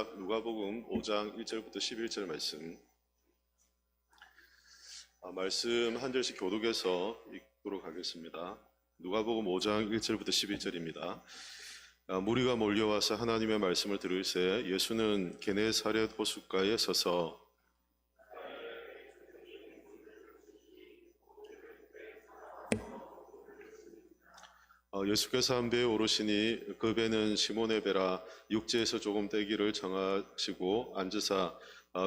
누가복음 5장 1절부터 11절 말씀 한 절씩 교독해서 읽도록 하겠습니다. 누가복음 5장 1절부터 11절입니다. 무리가 몰려와서 하나님의 말씀을 들을새 예수는 게네사렛 호숫가에 서서 예수께서 한 배에 오르시니 그 배는 시몬의 배라 육지에서 조금 떼기를 정하시고 앉으사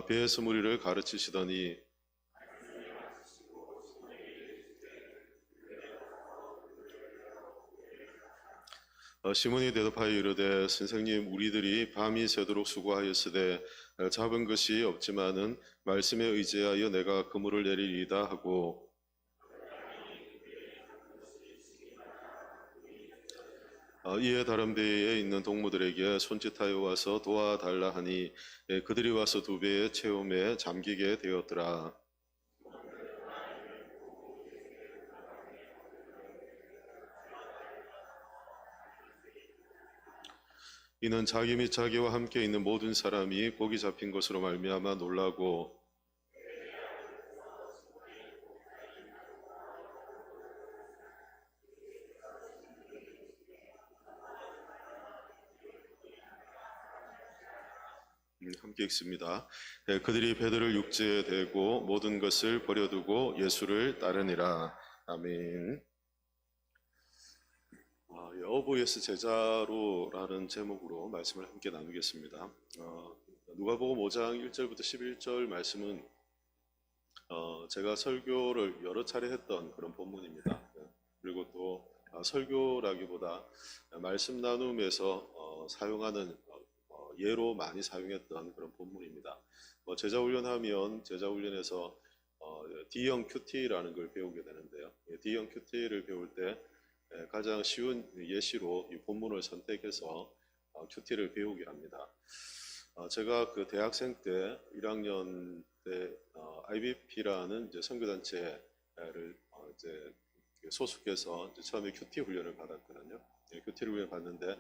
배에서 무리를 가르치시더니 시몬이 대답하여 이르되 선생님 우리들이 밤이 새도록 수고하였으되 잡은 것이 없지만은 말씀에 의지하여 내가 그물을 내리리이다 하고 이에 다른 배에 있는 동무들에게 손짓하여 와서 도와달라 하니 그들이 와서 두 배의 체험에 잠기게 되었더라. 이는 자기 및 자기와 함께 있는 모든 사람이 고기 잡힌 것으로 말미암아 놀라고 함께 읽습니다. 그들이 배들을 육지에 대고 모든 것을 버려두고 예수를 따르니라. 아멘. 여보예스 제자로라는 제목으로 말씀을 함께 나누겠습니다. 누가복음 5장 1절부터 11절 말씀은 제가 설교를 여러 차례 했던 그런 본문입니다. 그리고 또 설교라기보다 말씀 나눔에서 사용하는 예로 많이 사용했던 그런 본문입니다. 제자 훈련하면 제자 훈련에서 D형 QT라는 걸 배우게 되는데요. D형 QT를 배울 때 가장 쉬운 예시로 이 본문을 선택해서 QT를 배우게 합니다. 제가 그 대학생 때 1학년 때 IBP라는 이제 선교단체를 이제 소속해서 이제 처음에 QT 훈련을 받았거든요. QT 훈련을 받는데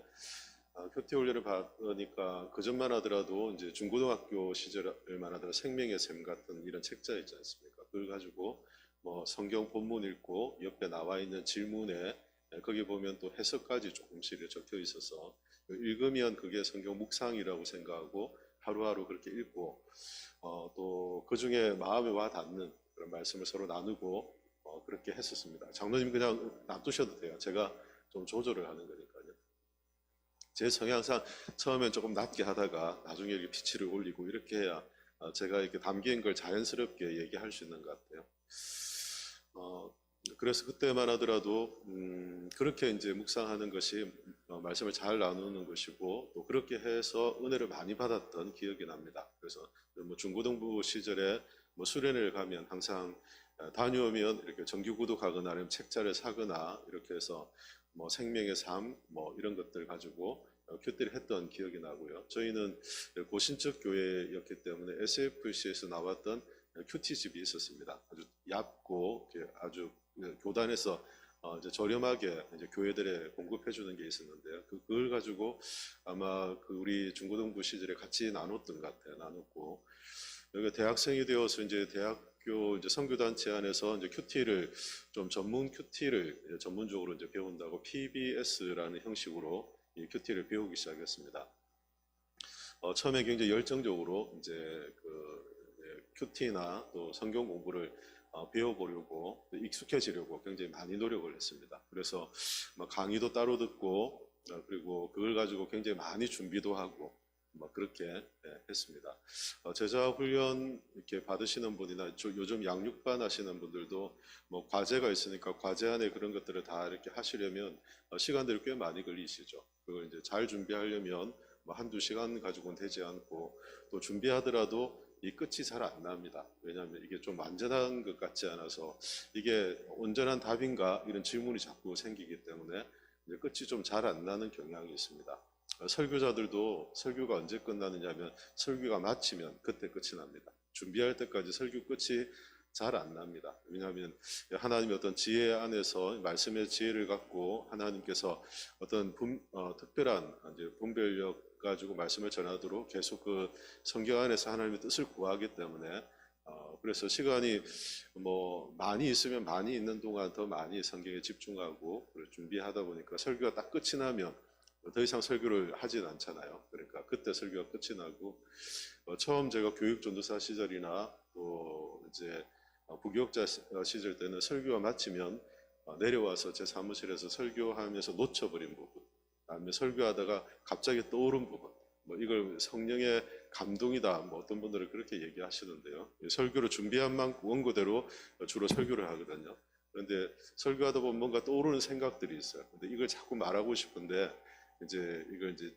QT 훈련을 받으니까 그전만 하더라도 이제 중고등학교 시절만 하더라도 생명의 샘 같은 이런 책자 있지 않습니까? 그걸 가지고 성경 본문 읽고 옆에 나와 있는 질문에 거기 보면 또 해석까지 조금씩 적혀 있어서 읽으면 그게 성경 묵상이라고 생각하고 하루하루 그렇게 읽고 또 그 중에 마음에 와 닿는 그런 말씀을 서로 나누고 그렇게 했었습니다. 장로님 그냥 놔두셔도 돼요. 제가 좀 조절을 하는 거니까요. 제 성향상 처음엔 조금 낮게 하다가 나중에 이렇게 피치를 올리고 이렇게 해야 제가 이렇게 담긴 걸 자연스럽게 얘기할 수 있는 것 같아요. 그래서 그때만 하더라도 그렇게 이제 묵상하는 것이 말씀을 잘 나누는 것이고 또 그렇게 해서 은혜를 많이 받았던 기억이 납니다. 그래서 중고등부 시절에 수련회를 가면 항상 다녀오면 이렇게 정규 구독하거나 아니면 책자를 사거나 이렇게 해서 생명의 삶 이런 것들 가지고 큐티를 했던 기억이 나고요. 저희는 고신적 교회였기 때문에 SFC에서 나왔던 큐티집이 있었습니다. 아주 얇고 아주 교단에서 이제 저렴하게 이제 교회들에 공급해 주는 게 있었는데요. 그걸 가지고 아마 우리 중고등부 시절에 같이 나눴던 것 같아요. 나눴고 여기가 대학생이 되어서 이제 대학교 이제 선교단체 안에서 이제 큐티를 좀 전문 큐티를 전문적으로 이제 배운다고 PBS라는 형식으로 이 큐티를 배우기 시작했습니다. 처음에 굉장히 열정적으로 이제 큐티나 또 성경 공부를 배워보려고 익숙해지려고 굉장히 많이 노력을 했습니다. 그래서 강의도 따로 듣고 그리고 그걸 가지고 굉장히 많이 준비도 하고 그렇게 했습니다. 제자 훈련 이렇게 받으시는 분이나 요즘 양육반 하시는 분들도 과제가 있으니까 과제 안에 그런 것들을 다 이렇게 하시려면 시간들이 꽤 많이 걸리시죠. 그걸 이제 잘 준비하려면 한두 시간 가지고는 되지 않고 또 준비하더라도 이 끝이 잘 안 납니다. 왜냐하면 이게 좀 완전한 것 같지 않아서 이게 온전한 답인가 이런 질문이 자꾸 생기기 때문에 이제 끝이 좀 잘 안 나는 경향이 있습니다. 설교자들도 설교가 언제 끝나느냐 하면 설교가 마치면 그때 끝이 납니다. 준비할 때까지 설교 끝이 잘 안 납니다. 왜냐하면 하나님의 어떤 지혜 안에서 말씀의 지혜를 갖고 하나님께서 어떤 특별한 이제 분별력 가지고 말씀을 전하도록 계속 그 성경 안에서 하나님의 뜻을 구하기 때문에 그래서 시간이 뭐 많이 있으면 많이 있는 동안 더 많이 성경에 집중하고 준비하다 보니까 설교가 딱 끝이 나면 더 이상 설교를 하진 않잖아요. 그러니까 그때 설교가 끝이 나고 처음 제가 교육 전도사 시절이나 또 이제 부교육자 시절 때는 설교가 마치면 내려와서 제 사무실에서 설교하면서 놓쳐버린 부분, 아니면 설교하다가 갑자기 떠오른 부분, 뭐 이걸 성령의 감동이다. 뭐 어떤 분들은 그렇게 얘기하시는데요. 설교를 준비한 만큼 원고대로 주로 설교를 하거든요. 그런데 설교하다 보면 뭔가 떠오르는 생각들이 있어요. 근데 이걸 자꾸 말하고 싶은데 이제 이걸 이제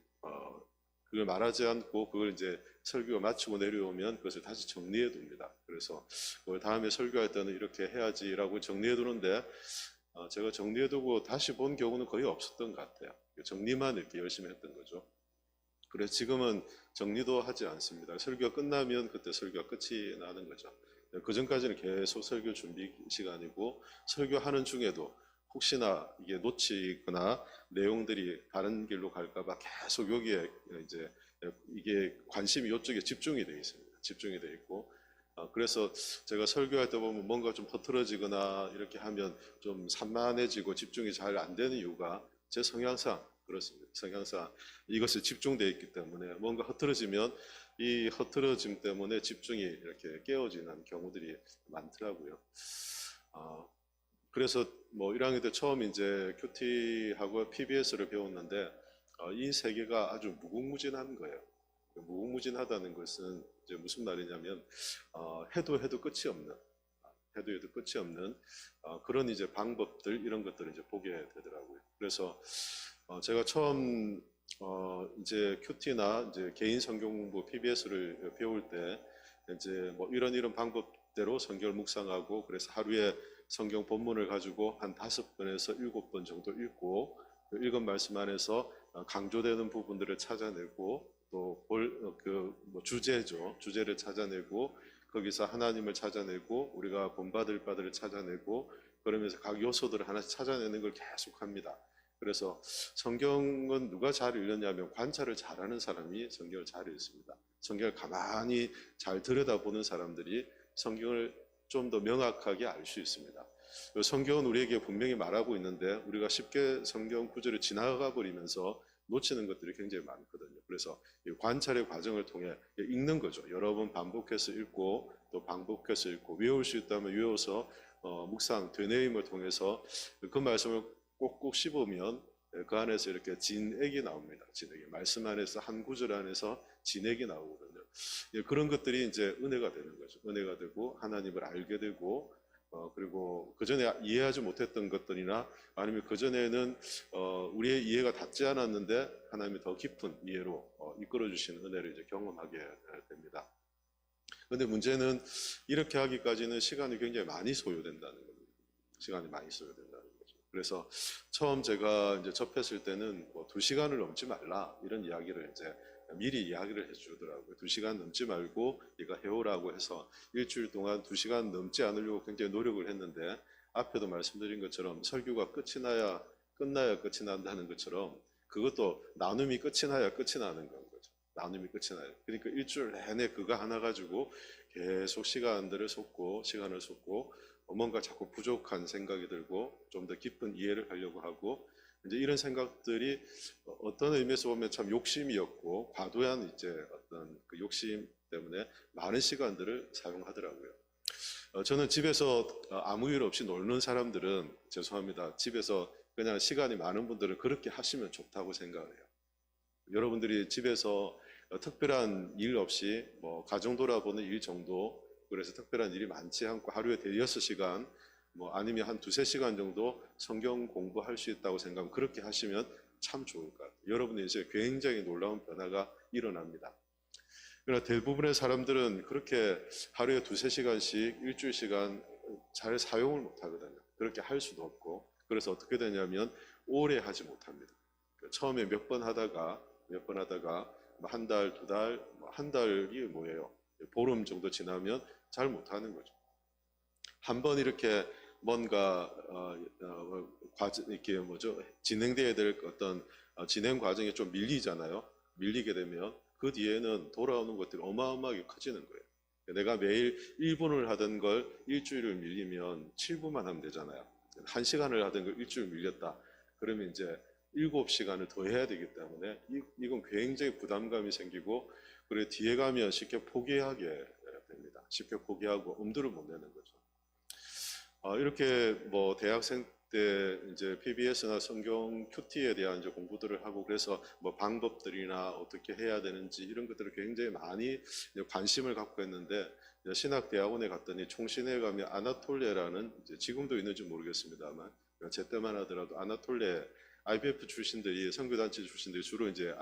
그걸 말하지 않고 그걸 이제 설교가 마치고 내려오면 그것을 다시 정리해 둡니다. 그래서 그걸 다음에 설교할 때는 이렇게 해야지라고 정리해 두는데 제가 정리해 두고 다시 본 경우는 거의 없었던 것 같아요. 정리만 이렇게 열심히 했던 거죠. 그래서 지금은 정리도 하지 않습니다. 설교가 끝나면 그때 설교가 끝이 나는 거죠. 그 전까지는 계속 설교 준비 시간이고 설교하는 중에도 혹시나 이게 놓치거나 내용들이 다른 길로 갈까봐 계속 여기에 이제 이게 관심이 이쪽에 집중이 되어 있습니다. 집중이 되어 있고 그래서 제가 설교할 때 보면 뭔가 좀 흐트러지거나 이렇게 하면 좀 산만해지고 집중이 잘 안 되는 이유가 제 성향상 그렇습니다. 성향상 이것에 집중되어 있기 때문에 뭔가 흐트러지면 이 흐트러짐 때문에 집중이 이렇게 깨어지는 경우들이 많더라고요. 그래서 뭐 1학년 때 처음 이제 큐티하고 PBS를 배웠는데 이 세계가 아주 무궁무진한 거예요. 무궁무진하다는 것은 이제 무슨 말이냐면 해도 끝이 없는 해도 끝이 없는 그런 이제 방법들 이런 것들을 이제 보게 되더라고요. 그래서 제가 처음 이제 큐티나 이제 개인 성경 공부 PBS를 배울 때 이제 뭐 이런 방법대로 성경을 묵상하고 그래서 하루에 성경 본문을 가지고 한 5번에서 7번 정도 읽고 그 읽은 말씀 안에서 강조되는 부분들을 찾아내고 또 뭐 주제죠. 주제를 찾아내고 거기서 하나님을 찾아내고 우리가 본받을 바들을 찾아내고 그러면서 각 요소들을 하나씩 찾아내는 걸 계속합니다. 그래서 성경은 누가 잘 읽느냐면 관찰을 잘하는 사람이 성경을 잘 읽습니다. 성경을 가만히 잘 들여다보는 사람들이 성경을 좀 더 명확하게 알 수 있습니다. 성경은 우리에게 분명히 말하고 있는데 우리가 쉽게 성경 구절을 지나가 버리면서 놓치는 것들이 굉장히 많거든요. 그래서 관찰의 과정을 통해 읽는 거죠. 여러 번 반복해서 읽고 또 반복해서 읽고 외울 수 있다면 외워서 묵상, 되뇌임을 통해서 그 말씀을 꼭꼭 씹으면 그 안에서 이렇게 진액이 나옵니다. 진액이 말씀 안에서 한 구절 안에서 진액이 나오거든요. 그런 것들이 이제 은혜가 되는 거죠. 은혜가 되고 하나님을 알게 되고 그리고 그 전에 이해하지 못했던 것들이나 아니면 그 전에는 우리의 이해가 닿지 않았는데 하나님이 더 깊은 이해로 이끌어 주시는 은혜를 이제 경험하게 됩니다. 그런데 문제는 이렇게 하기까지는 시간이 굉장히 많이 소요된다는 겁니다. 시간이 많이 소요된다는 거죠. 그래서 처음 제가 이제 접했을 때는 뭐 2시간을 넘지 말라 이런 이야기를 이제 미리 이야기를 해주더라고요. 2시간 넘지 말고 네가 해오라고 해서 일주일 동안 2시간 넘지 않으려고 굉장히 노력을 했는데 앞에도 말씀드린 것처럼 설교가 끝나야 끝이 난다는 것처럼 그것도 나눔이 끝이 나야 끝이 나는 건 거죠. 나눔이 끝이 나요. 그러니까 일주일 내내 그거 하나 가지고 계속 시간을 쏟고 뭔가 자꾸 부족한 생각이 들고 좀 더 깊은 이해를 하려고 하고 이제 이런 생각들이 어떤 의미에서 보면 참 욕심이었고 과도한 이제 어떤 그 욕심 때문에 많은 시간들을 사용하더라고요. 저는 집에서 아무 일 없이 놀는 사람들은 죄송합니다. 집에서 그냥 시간이 많은 분들은 그렇게 하시면 좋다고 생각을 해요. 여러분들이 집에서 특별한 일 없이 뭐 가정 돌아보는 일 정도 그래서 특별한 일이 많지 않고 하루에 6시간 뭐 아니면 한 2-3시간 정도 성경 공부할 수 있다고 생각하면 그렇게 하시면 참 좋을 것 같아요. 여러분의 인생에 굉장히 놀라운 변화가 일어납니다. 그러나 대부분의 사람들은 그렇게 하루에 2-3시간씩 일주일 시간 잘 사용을 못 하거든요. 그렇게 할 수도 없고 그래서 어떻게 되냐면 오래 하지 못합니다. 처음에 몇 번 하다가 뭐 한 달, 2달, 한 달이 뭐예요? 보름 정도 지나면 잘 못하는 거죠. 한번 이렇게 뭔가 이렇게 진행돼야 될 어떤 진행 과정이 좀 밀리잖아요. 밀리게 되면 그 뒤에는 돌아오는 것들이 어마어마하게 커지는 거예요. 내가 매일 1분을 하던 걸 일주일을 밀리면 7분만 하면 되잖아요. 1시간을 하던 걸 일주일 밀렸다. 그러면 이제 7시간을 더 해야 되기 때문에 이건 굉장히 부담감이 생기고, 그리고 뒤에 가면 쉽게 포기하게 됩니다. 쉽게 포기하고 엄두를 못 내는 거죠. 이렇게 뭐 대학생 때 이제 PBS나 성경 큐티에 대한 이제 공부들을 하고, 그래서 뭐 방법들이나 어떻게 해야 되는지 이런 것들을 굉장히 많이 관심을 갖고 했는데, 신학 대학원에 갔더니 총신에 가면 아나톨레라는, 이제 지금도 있는지 모르겠습니다만 제 때만 하더라도 아나톨레 IBF 출신들이, 선교단체 출신들이 주로 이제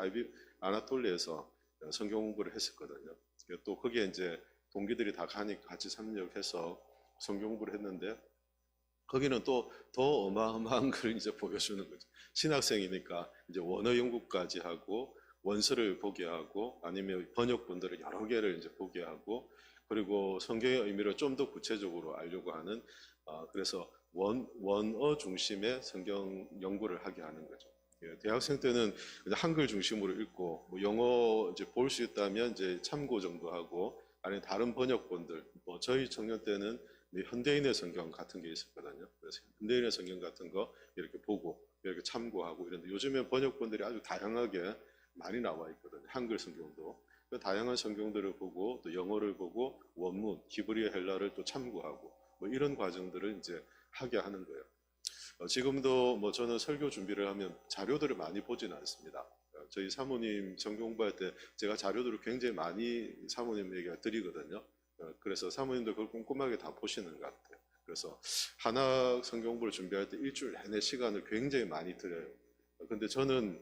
아나톨레에서 성경 공부를 했었거든요. 또 거기에 이제 동기들이 다 가니까 같이 참여해서 성경 공부를 했는데, 거기는 또 더 어마어마한 걸 이제 보여주는 거죠. 신학생이니까 이제 원어 연구까지 하고, 원서를 보게 하고, 아니면 번역본들을 여러 개를 이제 보게 하고, 그리고 성경의 의미를 좀 더 구체적으로 알려고 하는, 그래서 원어 중심의 성경 연구를 하게 하는 거죠. 예, 대학생 때는 한글 중심으로 읽고, 뭐 영어 이제 볼 수 있다면 이제 참고 정도 하고, 아니면 다른 번역본들, 뭐 저희 청년 때는 현대인의 성경 같은 게 있었거든요. 그래서 현대인의 성경 같은 거 이렇게 보고 이렇게 참고하고 이런데, 요즘에 번역본들이 아주 다양하게 많이 나와 있거든요. 한글 성경도. 그 다양한 성경들을 보고, 또 영어를 보고, 원문, 히브리어, 헬라를 또 참고하고, 뭐 이런 과정들을 이제 하게 하는 거예요. 지금도 뭐 저는 설교 준비를 하면 자료들을 많이 보지는 않습니다. 저희 사모님 성경 공부할 때 제가 자료들을 굉장히 많이 사모님에게 드리거든요. 그래서 사모님도 그걸 꼼꼼하게 다 보시는 것 같아요. 그래서 한학 성경 공부를 준비할 때 일주일 내내 시간을 굉장히 많이 들여요. 근데 저는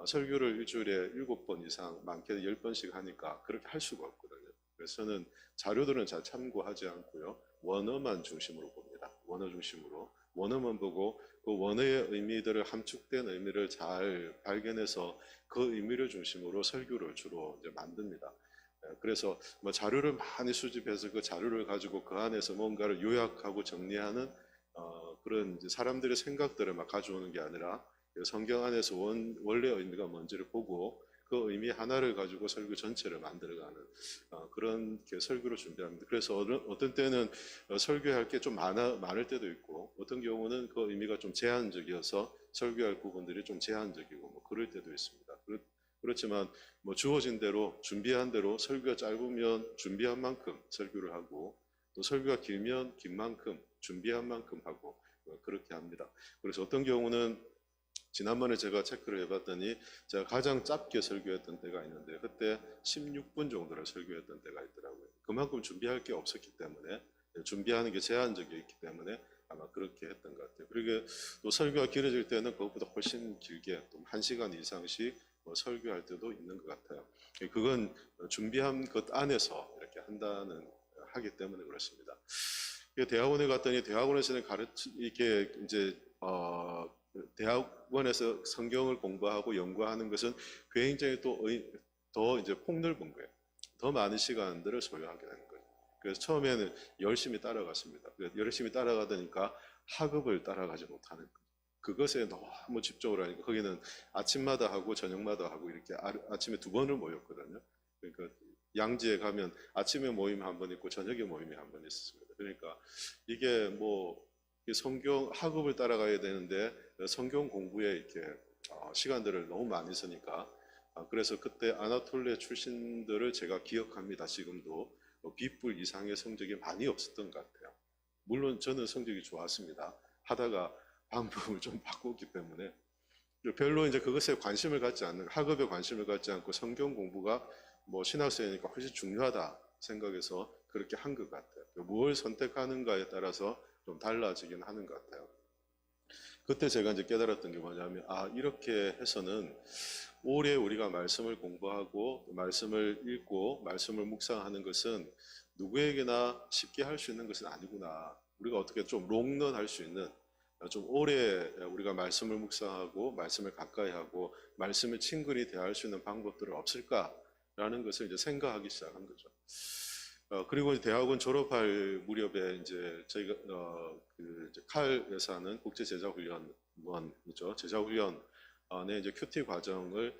설교를 일주일에 7번 이상, 많게는 10번씩 하니까 그렇게 할 수가 없거든요. 그래서 저는 자료들은 잘 참고하지 않고요. 원어만 중심으로 봅니다. 원어 중심으로. 원어만 보고 그 원어의 의미들을, 함축된 의미를 잘 발견해서 그 의미를 중심으로 설교를 주로 이제 만듭니다. 그래서 뭐 자료를 많이 수집해서 그 자료를 가지고 그 안에서 뭔가를 요약하고 정리하는 그런 이제 사람들의 생각들을 막 가져오는 게 아니라, 성경 안에서 원래 의미가 뭔지를 보고 그 의미 하나를 가지고 설교 전체를 만들어가는 그런 설교를 준비합니다. 그래서 어떤 때는 설교할 게 좀 많을 때도 있고, 어떤 경우는 그 의미가 좀 제한적이어서 설교할 부분들이 좀 제한적이고 뭐 그럴 때도 있습니다. 그렇지만 뭐 주어진 대로, 준비한 대로, 설교가 짧으면 준비한 만큼 설교를 하고, 또 설교가 길면 긴 만큼 준비한 만큼 하고, 그렇게 합니다. 그래서 어떤 경우는 지난번에 제가 체크를 해봤더니 제가 가장 짧게 설교했던 때가 있는데, 그때 16분 정도를 설교했던 때가 있더라고요. 그만큼 준비할 게 없었기 때문에, 준비하는 게 제한적이었기 때문에 아마 그렇게 했던 것 같아요. 그리고 또 설교가 길어질 때는 그것보다 훨씬 길게 또 1시간 이상씩 뭐 설교할 때도 있는 것 같아요. 그건 준비한 것 안에서 이렇게 하기 때문에 그렇습니다. 대학원에 갔더니 대학원에서는 이렇게 이제 대학원에서 성경을 공부하고 연구하는 것은 굉장히 더 이제 폭넓은 거예요. 더 많은 시간들을 소요하게 되는 거예요. 그래서 처음에는 열심히 따라갔습니다. 열심히 따라가다니까 학업을 따라가지 못하는 거예요. 그것에 너무 집중을 하니까, 거기는 아침마다 하고 저녁마다 하고 이렇게 아침에 2번을 모였거든요. 그러니까 양지에 가면 아침에 모임이 한 번 있고 저녁에 모임이 한 번 있었습니다. 그러니까 이게 뭐 성경 학업을 따라가야 되는데 성경 공부에 이렇게 시간들을 너무 많이 쓰니까, 그래서 그때 아나톨레 출신들을 제가 기억합니다. 지금도 B뿔 이상의 성적이 많이 없었던 것 같아요. 물론 저는 성적이 좋았습니다. 하다가 방법을 좀 바꿨기 때문에 별로 이제 그것에 관심을 갖지 않는, 학업에 관심을 갖지 않고 성경 공부가 뭐 신학생이니까 훨씬 중요하다 생각해서 그렇게 한 것 같아요. 뭘 선택하는가에 따라서 좀 달라지긴 하는 것 같아요. 그때 제가 이제 깨달았던 게 뭐냐면, 이렇게 해서는 오래 우리가 말씀을 공부하고 말씀을 읽고 말씀을 묵상하는 것은 누구에게나 쉽게 할 수 있는 것은 아니구나. 우리가 어떻게 좀 롱런 할 수 있는, 좀 오래 우리가 말씀을 묵상하고 말씀을 가까이 하고 말씀을 친근히 대할 수 있는 방법들은 없을까라는 것을 이제 생각하기 시작한 거죠. 그리고 대학원 졸업할 무렵에 이제 저희가 그 칼에서 하는 국제 제자훈련원이죠. 제자훈련 안에 이제 큐티 과정을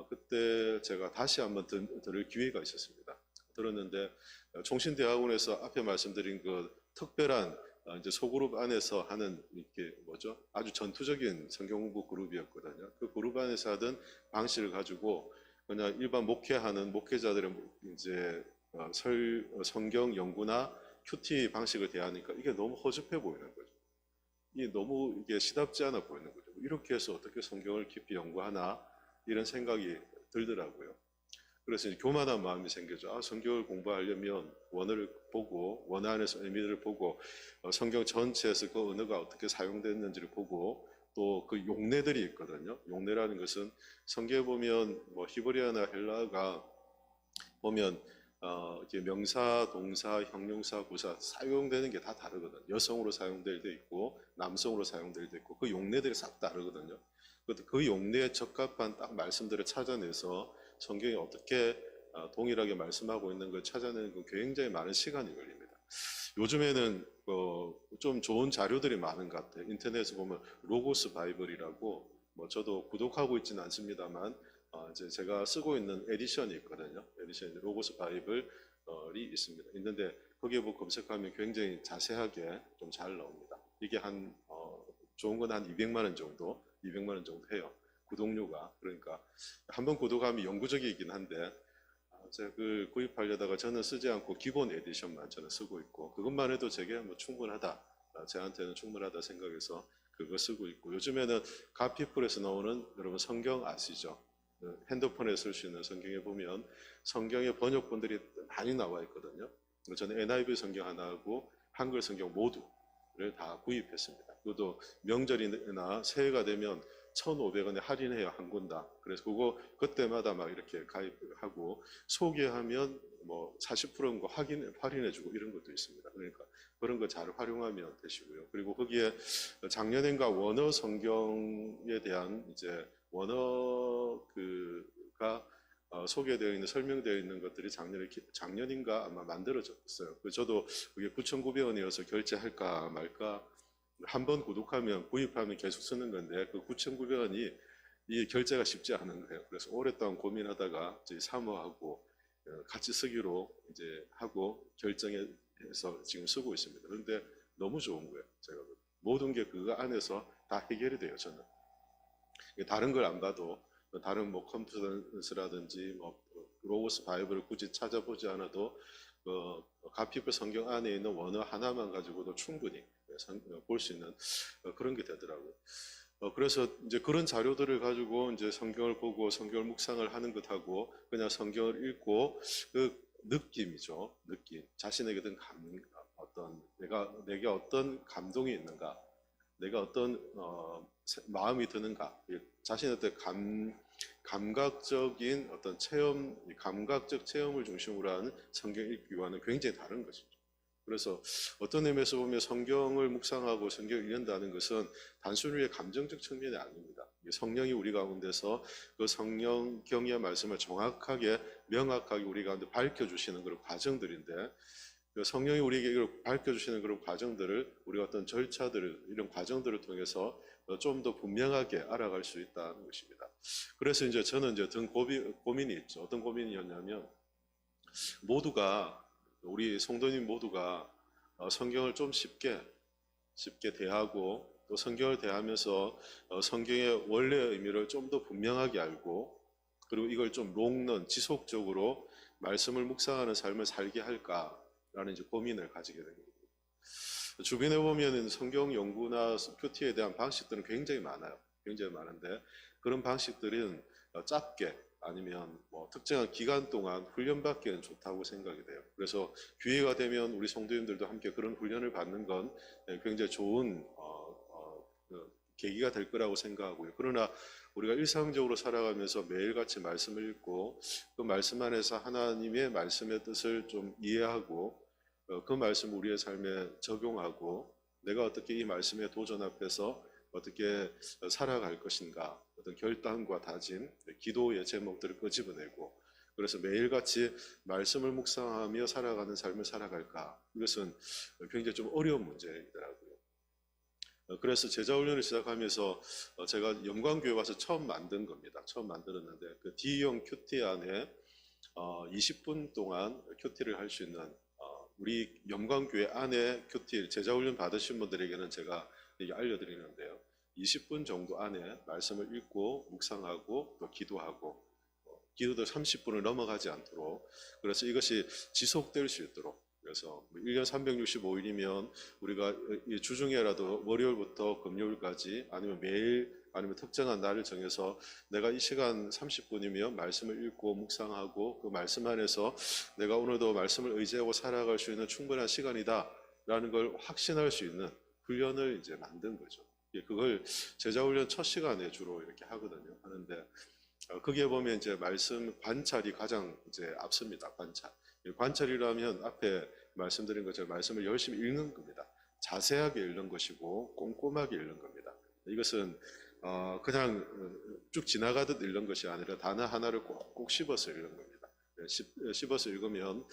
그때 제가 다시 한번 들을 기회가 있었습니다. 들었는데 총신대학원에서 앞에 말씀드린 그 특별한 이제 소그룹 안에서 하는 이렇게 뭐죠? 아주 전투적인 성경 공부 그룹이었거든요. 그 그룹 안에서 하던 방식을 가지고 그냥 일반 목회하는 목회자들의 이제 성경 연구나 큐티 방식을 대하니까 이게 너무 허접해 보이는 거죠. 이게 너무 이게 시답지 않아 보이는 거죠. 이렇게 해서 어떻게 성경을 깊이 연구하나 이런 생각이 들더라고요. 그래서 이제 교만한 마음이 생겨져. 성경을 공부하려면 원어를 보고 원어 안에서 의미를 보고 성경 전체에서 그 언어가 어떻게 사용됐는지를 보고 또 그 용례들이 있거든요. 용례라는 것은 성경에 보면 뭐 히브리어나 헬라어가 보면 이게 명사, 동사, 형용사, 부사 사용되는 게 다 다르거든요. 여성으로 사용될 때 있고 남성으로 사용될 때 있고 그 용례들이 싹 다르거든요. 그 용례에 적합한 딱 말씀들을 찾아내서 성경이 어떻게 동일하게 말씀하고 있는 걸 찾아내는 건 굉장히 많은 시간이 걸립니다. 요즘에는 좀 좋은 자료들이 많은 것 같아요. 인터넷에 보면 로고스 바이블이라고 뭐 저도 구독하고 있지는 않습니다만 이제 제가 쓰고 있는 에디션이 있거든요. 에디션이 로고스 바이블이 있습니다. 있는데 거기에 뭐 검색하면 굉장히 자세하게 좀 잘 나옵니다. 이게 좋은 건 한 200만 원 정도, 200만 원 정도 해요. 구독료가. 그러니까 한번 구독하면 영구적이긴 한데 제가 그 구입하려다가 저는 쓰지 않고 기본 에디션만 저는 쓰고 있고 그것만 해도 제게 뭐 충분하다. 저한테는 충분하다 생각해서 그거 쓰고 있고 요즘에는 가피풀에서 나오는 여러분 성경 아시죠? 핸드폰에 쓸 수 있는 성경에 보면 성경의 번역본들이 많이 나와 있거든요. 저는 NIV 성경 하나하고 한글 성경 모두를 다 구입했습니다. 그것도 명절이나 새해가 되면 1,500원에 할인해요, 한 권당. 그래서 그때마다 막 이렇게 가입하고 소개하면 뭐 40%인 거 할인해주고 이런 것도 있습니다. 그러니까 그런 거 잘 활용하면 되시고요. 그리고 거기에 작년인가 원어 성경에 대한 이제 원어가 소개되어 있는 설명되어 있는 것들이 작년인가 아마 만들어졌어요. 저도 그게 9,900원이어서 결제할까 말까 한 번 구입하면 계속 쓰는 건데 그 9,900원이 이 결제가 쉽지 않은 거예요. 그래서 오랫동안 고민하다가 저희 사모하고 같이 쓰기로 이제 하고 결정해서 지금 쓰고 있습니다. 그런데 너무 좋은 거예요. 제가 모든 게 그거 안에서 다 해결이 돼요. 저는 다른 걸 안 봐도 다른 뭐 컨퍼런스라든지 뭐 로고스 바이블을 굳이 찾아보지 않아도 가피풀 성경 안에 있는 원어 하나만 가지고도 충분히 볼 수 있는 그런 게 되더라고요. 그래서 이제 그런 자료들을 가지고 이제 성경을 보고 성경을 묵상을 하는 것하고 그냥 성경을 읽고 그 느낌이죠. 느낌. 자신에게 든 내게 어떤 감동이 있는가, 내가 어떤 마음이 드는가, 자신한테 감각적인 어떤 감각적 체험을 중심으로 하는 성경 읽기와는 굉장히 다른 것이죠. 그래서 어떤 의미에서 보면 성경을 묵상하고 성경을 읽는다는 것은 단순히 감정적 측면이 아닙니다. 성령이 우리 가운데서 그 성경의 말씀을 정확하게 명확하게 우리 가운데 밝혀주시는 그런 과정들인데 성령이 우리에게 이걸 밝혀주시는 그런 과정들을 우리가 어떤 절차들을 이런 과정들을 통해서 좀 더 분명하게 알아갈 수 있다는 것입니다. 그래서 이제 저는 이제 든 고민이 있죠. 어떤 고민이었냐면 우리 성도님 모두가 성경을 좀 쉽게 대하고 또 성경을 대하면서 성경의 원래 의미를 좀 더 분명하게 알고 그리고 이걸 좀 지속적으로 말씀을 묵상하는 삶을 살게 할까라는 이제 고민을 가지게 됩니다. 주변에 보면 성경 연구나 큐티에 대한 방식들은 굉장히 많아요. 굉장히 많은데 그런 방식들은 짧게 아니면 뭐 특정한 기간 동안 훈련받기는 좋다고 생각이 돼요. 그래서 기회가 되면 우리 성도님들도 함께 그런 훈련을 받는 건 굉장히 좋은 계기가 될 거라고 생각하고요. 그러나 우리가 일상적으로 살아가면서 매일같이 말씀을 읽고 그 말씀 안에서 하나님의 말씀의 뜻을 좀 이해하고 그 말씀을 우리의 삶에 적용하고 내가 어떻게 이 말씀의 도전 앞에서 어떻게 살아갈 것인가 어떤 결단과 다짐, 기도의 제목들을 끄집어내고 그래서 매일같이 말씀을 묵상하며 살아가는 삶을 살아갈까 이것은 굉장히 좀 어려운 문제이더라고요. 그래서 제자훈련을 시작하면서 제가 영광교회 와서 처음 만든 겁니다. 처음 만들었는데 그 D형 큐티 안에 20분 동안 큐티를 할 수 있는 우리 영광교회 안에 큐티 제자훈련 받으신 분들에게는 제가 이게 알려드리는데요. 20분 정도 안에 말씀을 읽고 묵상하고 또 기도하고 기도도 30분을 넘어가지 않도록 그래서 이것이 지속될 수 있도록 그래서 1년 365일이면 우리가 주중에라도 월요일부터 금요일까지 아니면 매일 아니면 특정한 날을 정해서 내가 이 시간 30분이면 말씀을 읽고 묵상하고 그 말씀 안에서 내가 오늘도 말씀을 의지하고 살아갈 수 있는 충분한 시간이다 라는 걸 확신할 수 있는 훈련을 이제 만든 거죠. 그걸 제자훈련 첫 시간에 주로 이렇게 하는데 거기에 보면 이제 말씀 관찰이 가장 이제 앞섭니다. 관찰이라면 앞에 말씀드린 것처럼 말씀을 열심히 읽는 겁니다. 자세하게 읽는 것이고 꼼꼼하게 읽는 겁니다. 이것은 그냥 쭉 지나가듯 읽는 것이 아니라 단어 하나를 꼭꼭 씹어서 읽는 겁니다. 씹어서 읽으면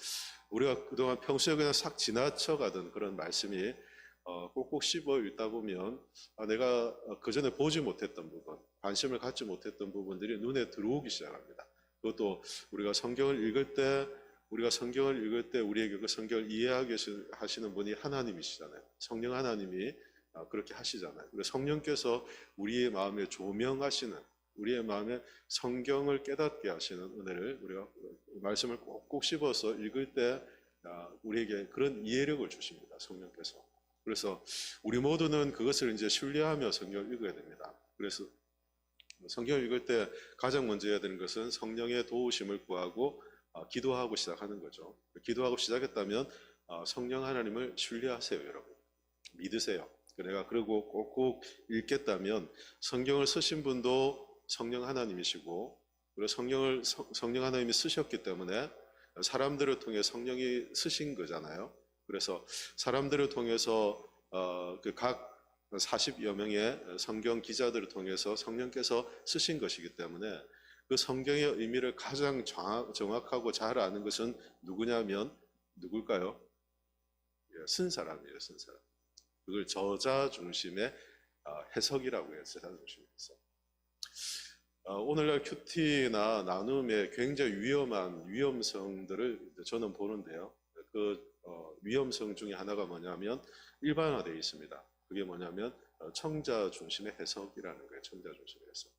우리가 그동안 평소에 그냥 싹 지나쳐가던 그런 말씀이 꼭꼭 씹어 읽다 보면 내가 그전에 보지 못했던 부분, 관심을 갖지 못했던 부분들이 눈에 들어오기 시작합니다. 그것도 우리가 성경을 읽을 때 우리에게 그 성경을 이해하게 하시는 분이 하나님이시잖아요. 성령 하나님이 그렇게 하시잖아요. 그래서 성령께서 우리의 마음에 조명하시는 우리의 마음에 성경을 깨닫게 하시는 은혜를 우리가 말씀을 꼭꼭 씹어서 읽을 때 우리에게 그런 이해력을 주십니다. 성령께서. 그래서 우리 모두는 그것을 이제 신뢰하며 성경을 읽어야 됩니다. 그래서 성경을 읽을 때 가장 먼저 해야 되는 것은 성령의 도우심을 구하고 기도하고 시작하는 거죠. 기도하고 시작했다면 성령 하나님을 신뢰하세요, 여러분. 믿으세요. 내가 그러고 꼭꼭 읽겠다면 성경을 쓰신 분도 성령 하나님이시고 그리고 성령 하나님이 쓰셨기 때문에 사람들을 통해 성령이 쓰신 거잖아요. 그래서 사람들을 통해서 그 각 40여 명의 성경 기자들을 통해서 성령께서 쓰신 것이기 때문에 그 성경의 의미를 가장 정확하고 잘 아는 것은 누구냐면 누굴까요? 쓴 사람이에요. 쓴 사람. 그걸 저자 중심의 해석이라고 해요. 저자 중심의 해석. 오늘날 큐티나 나눔의 굉장히 위험한 위험성들을 저는 보는데요. 그 위험성 중에 하나가 뭐냐면 일반화되어 있습니다. 그게 뭐냐면 청자 중심의 해석이라는 거예요. 청자 중심의 해석.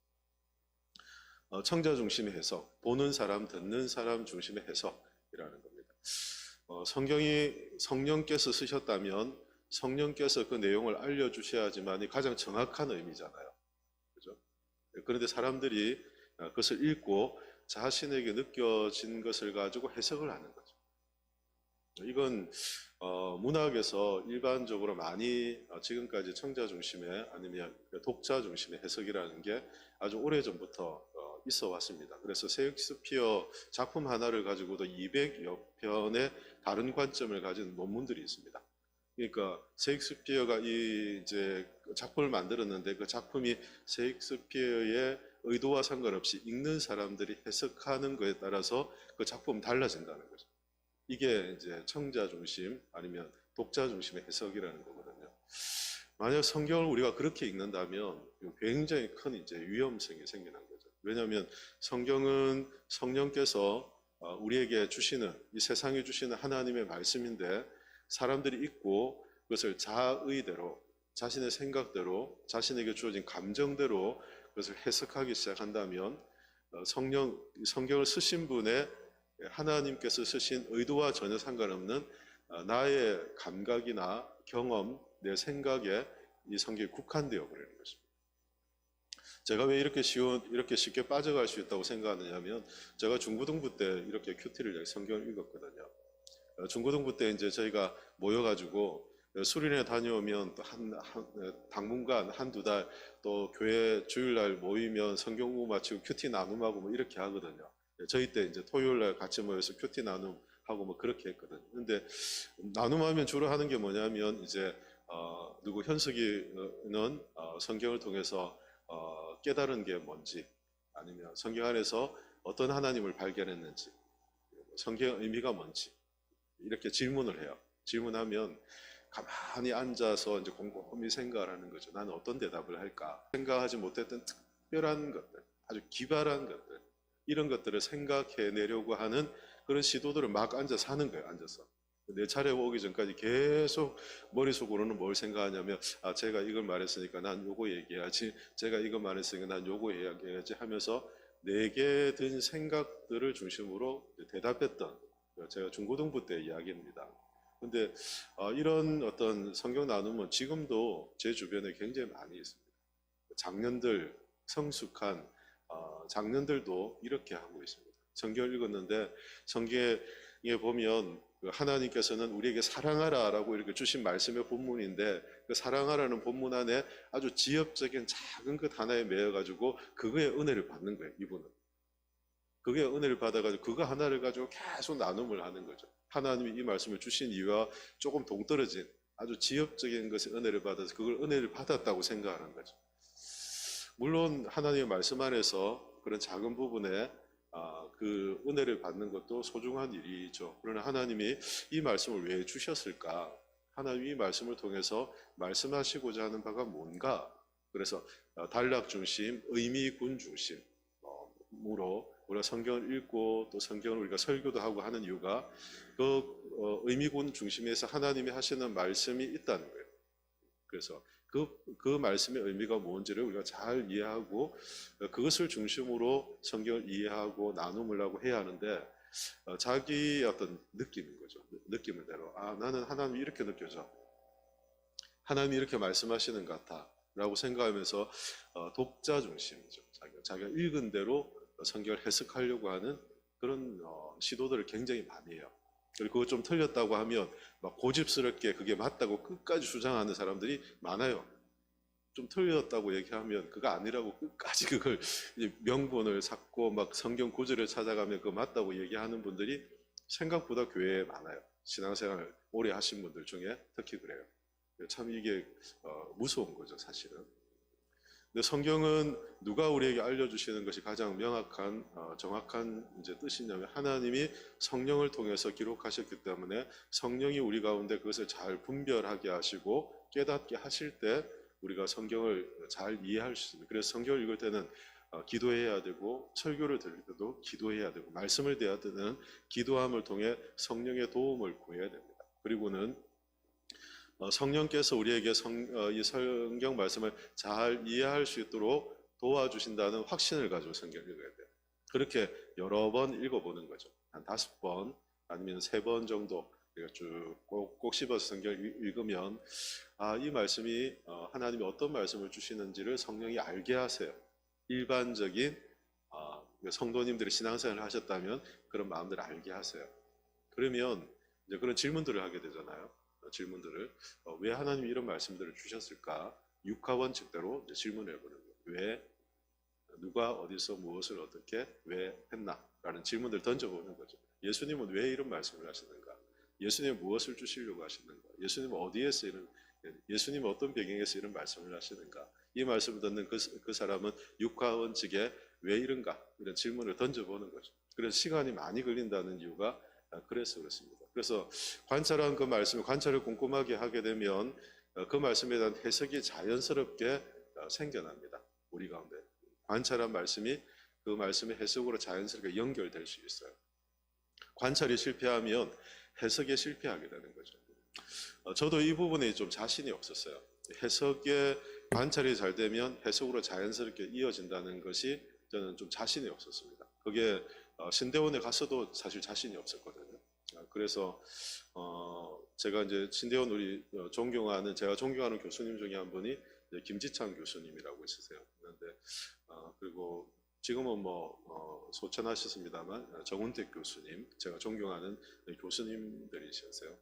청자 중심의 해석, 보는 사람, 듣는 사람 중심의 해석이라는 겁니다. 성경이 성령께서 쓰셨다면 성령께서 그 내용을 알려주셔야지만이 가장 정확한 의미잖아요. 그죠? 그런데 사람들이 그것을 읽고 자신에게 느껴진 것을 가지고 해석을 하는 거죠. 이건 문학에서 일반적으로 많이 지금까지 청자 중심의 아니면 독자 중심의 해석이라는 게 아주 오래전부터 있어 왔습니다. 그래서 셰익스피어 작품 하나를 가지고도 200여 편의 다른 관점을 가진 논문들이 있습니다. 그러니까 셰익스피어가 이제 작품을 만들었는데 그 작품이 셰익스피어의 의도와 상관없이 읽는 사람들이 해석하는 것에 따라서 그 작품은 달라진다는 거죠. 이게 이제 청자 중심 아니면 독자 중심의 해석이라는 거거든요. 만약 성경을 우리가 그렇게 읽는다면 굉장히 큰 이제 위험성이 생기는 거죠. 왜냐하면 성경은 성령께서 우리에게 주시는 이 세상에 주시는 하나님의 말씀인데 사람들이 읽고 그것을 자의대로 자신의 생각대로 자신에게 주어진 감정대로 그것을 해석하기 시작한다면 성경을 쓰신 분의 하나님께서 쓰신 의도와 전혀 상관없는 나의 감각이나 경험, 내 생각에 이 성경이 국한되어 버리는 것입니다. 제가 왜 이렇게 쉽게 빠져갈 수 있다고 생각하느냐면 제가 중고등부 때 이렇게 큐티를 성경을 읽었거든요. 중고등부 때 이제 저희가 모여가지고 수련회 다녀오면 또 당분간 한두 달 또 교회 주일날 모이면 성경 공부 마치고 큐티 나눔하고 뭐 이렇게 하거든요. 저희 때 이제 토요일날 같이 모여서 큐티 나눔하고 뭐 그렇게 했거든요. 근데 나눔하면 주로 하는 게 뭐냐면 이제 현석이는 성경을 통해서 깨달은 게 뭔지 아니면 성경 안에서 어떤 하나님을 발견했는지 성경의 의미가 뭔지 이렇게 질문을 해요. 질문하면 가만히 앉아서 이제 곰곰이 생각을 하는 거죠. 나는 어떤 대답을 할까? 생각하지 못했던 특별한 것들, 아주 기발한 것들, 이런 것들을 생각해내려고 하는 그런 시도들을 막 앉아서 하는 거예요. 앉아서. 내 차례가 오기 전까지 계속 머릿속으로는 뭘 생각하냐면, 아, 제가 이걸 말했으니까 난 요거 얘기해야지, 제가 이거 말했으니까 난 요거 얘기해야지 하면서 내게 든 생각들을 중심으로 대답했던, 제가 중고등부 때 이야기입니다. 근데 이런 어떤 성경 나눔은 지금도 제 주변에 굉장히 많이 있습니다. 장년들, 성숙한 장년들도 이렇게 하고 있습니다. 성경을 읽었는데 성경에 보면 하나님께서는 우리에게 사랑하라라고 이렇게 주신 말씀의 본문인데, 그 사랑하라는 본문 안에 아주 지엽적인 작은 것 하나에 매여가지고 그거에 은혜를 받는 거예요. 이분은 그게 은혜를 받아가지고 그거 하나를 가지고 계속 나눔을 하는 거죠. 하나님이 이 말씀을 주신 이유와 조금 동떨어진 아주 지엽적인 것에 은혜를 받아서 그걸 은혜를 받았다고 생각하는 거죠. 물론 하나님의 말씀 안에서 그런 작은 부분에 그 은혜를 받는 것도 소중한 일이죠. 그러나 하나님이 이 말씀을 왜 주셨을까? 하나님이 이 말씀을 통해서 말씀하시고자 하는 바가 뭔가? 그래서 단락 중심, 의미군 중심으로 우리가 성경을 읽고 또 성경을 우리가 설교도 하고 하는 이유가 그 의미군 중심에서 하나님이 하시는 말씀이 있다는 거예요. 그래서 그 말씀의 의미가 뭔지를 우리가 잘 이해하고 그것을 중심으로 성경을 이해하고 나눔을 하고 해야 하는데, 자기 어떤 느낌인 거죠. 느낌을 대로 나는 하나님이 이렇게 느껴져, 하나님이 이렇게 말씀하시는 것 같아 라고 생각하면서 독자 중심이죠. 자기가 읽은 대로 성경을 해석하려고 하는 그런 시도들을 굉장히 많이 해요. 그리고 그거 좀 틀렸다고 하면 막 고집스럽게 그게 맞다고 끝까지 주장하는 사람들이 많아요. 좀 틀렸다고 얘기하면 그거 아니라고 끝까지 그걸 명분을 찾고 막 성경 구절을 찾아가면 그거 맞다고 얘기하는 분들이 생각보다 교회에 많아요. 신앙생활 오래 하신 분들 중에 특히 그래요. 참 이게 무서운 거죠, 사실은. 근데 성경은 누가 우리에게 알려주시는 것이 가장 명확한 정확한 이제 뜻이냐면, 하나님이 성령을 통해서 기록하셨기 때문에 성령이 우리 가운데 그것을 잘 분별하게 하시고 깨닫게 하실 때 우리가 성경을 잘 이해할 수 있습니다. 그래서 성경을 읽을 때는 기도해야 되고, 설교를 들을 때도 기도해야 되고, 말씀을 대할 때는 기도함을 통해 성령의 도움을 구해야 됩니다. 그리고는 성령께서 우리에게 이 성경 말씀을 잘 이해할 수 있도록 도와주신다는 확신을 가지고 성경을 읽어야 돼요. 그렇게 여러 번 읽어보는 거죠. 한 5번 아니면 3번 정도 쭉 꼭 씹어서 성경을 읽으면 이 말씀이 하나님이 어떤 말씀을 주시는지를 성령이 알게 하세요. 일반적인 성도님들이 신앙생활을 하셨다면 그런 마음들을 알게 하세요. 그러면 이제 그런 질문들을 하게 되잖아요. 질문들을 왜 하나님이 이런 말씀들을 주셨을까? 육하원칙대로 이제 질문을 해보는 거예요. 왜, 누가, 어디서, 무엇을, 어떻게, 왜 했나? 라는 질문들을 던져보는 거죠. 예수님은 왜 이런 말씀을 하시는가? 예수님은 무엇을 주시려고 하시는가? 예수님은 어디에서 예수님은 어떤 배경에서 이런 말씀을 하시는가? 이 말씀을 듣는 그 사람은 육하원칙에 왜 이런가? 이런 질문을 던져보는 거죠. 그래서 시간이 많이 걸린다는 이유가 그래서 그렇습니다. 그래서 관찰한 그 말씀을 관찰을 꼼꼼하게 하게 되면 그 말씀에 대한 해석이 자연스럽게 생겨납니다. 우리 가운데 관찰한 말씀이 그 말씀의 해석으로 자연스럽게 연결될 수 있어요. 관찰이 실패하면 해석에 실패하게 되는 거죠. 저도 이 부분에 좀 자신이 없었어요. 해석에 관찰이 잘 되면 해석으로 자연스럽게 이어진다는 것이 저는 좀 자신이 없었습니다. 그게 신대원에 가서도 사실 자신이 없었거든요. 그래서 제가 이제 신대원 우리 제가 존경하는 교수님 중에 한 분이 김지창 교수님이라고 있으세요. 그런데 그리고 지금은 소천하셨습니다만 정운택 교수님, 제가 존경하는 교수님들이셨어요.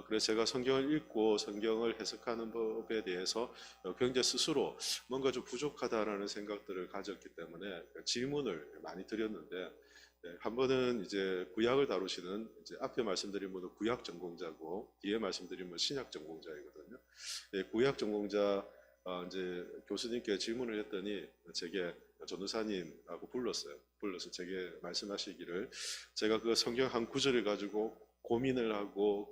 그래서 제가 성경을 읽고 성경을 해석하는 법에 대해서 굉장히 스스로 뭔가 좀 부족하다라는 생각들을 가졌기 때문에 질문을 많이 드렸는데, 한 번은 이제 구약을 다루시는 이제 앞에 말씀드린 분은 구약 전공자고 뒤에 말씀드린 분은 신약 전공자이거든요. 구약 전공자 이제 교수님께 질문을 했더니 제게 전도사님하고 불러서 제게 말씀하시기를, 제가 그 성경 한 구절을 가지고 고민을 하고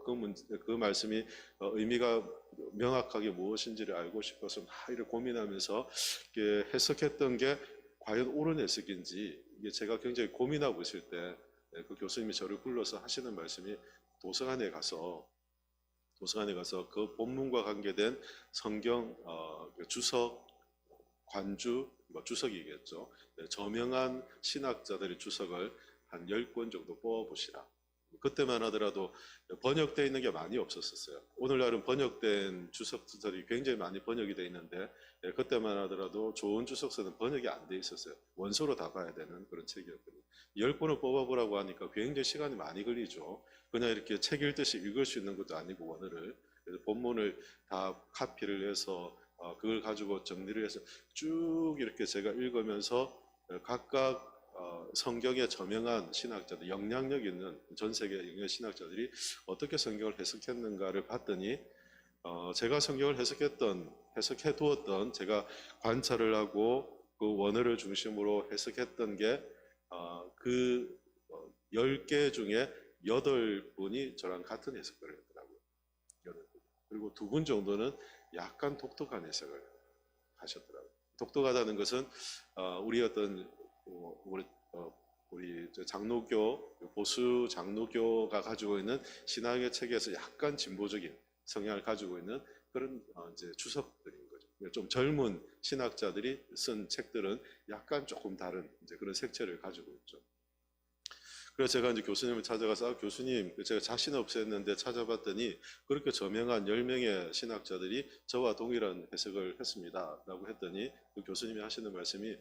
그 말씀이 의미가 명확하게 무엇인지를 알고 싶어서 막 이렇게 고민하면서 이렇게 해석했던 게 과연 옳은 해석인지 이게 제가 굉장히 고민하고 있을 때 그 교수님이 저를 불러서 하시는 말씀이 도서관에 가서 그 본문과 관계된 성경 주석, 관주, 뭐 주석이겠죠. 저명한 신학자들의 주석을 한 10권 정도 뽑아보시라. 그때만 하더라도 번역되어 있는 게 많이 없었어요. 오늘날은 번역된 주석서들이 굉장히 많이 번역이 되어 있는데 그때만 하더라도 좋은 주석서는 번역이 안 돼 있었어요. 원서로 다 봐야 되는 그런 책이었거든요. 10권을 뽑아보라고 하니까 굉장히 시간이 많이 걸리죠. 그냥 이렇게 책 읽듯이 읽을 수 있는 것도 아니고 원어를. 그래서 본문을 다 카피를 해서 그걸 가지고 정리를 해서 쭉 이렇게 제가 읽으면서 각각 성경의 저명한 신학자들, 영향력 있는 전 세계 영의 신학자들이 어떻게 성경을 해석했는가를 봤더니 제가 성경을 해석해 두었던 제가 관찰을 하고 그 원어를 중심으로 해석했던 게그 10개 중에 8분이 저랑 같은 해석을 했더라고요. 8분. 그리고 2분 정도는 약간 독특한 해석을 하셨더라고요. 독특하다는 것은 우리 어떤 우리 장로교 보수 장로교가 가지고 있는 신학의 체계에서 약간 진보적인 성향을 가지고 있는 그런 이제 주석들인 거죠. 좀 젊은 신학자들이 쓴 책들은 약간 조금 다른 이제 그런 색채를 가지고 있죠. 그래서 제가 이제 교수님을 찾아가서 교수님 제가 자신 없어 했는데 찾아봤더니 그렇게 저명한 10명의 신학자들이 저와 동일한 해석을 했습니다 라고 했더니 그 교수님이 하시는 말씀이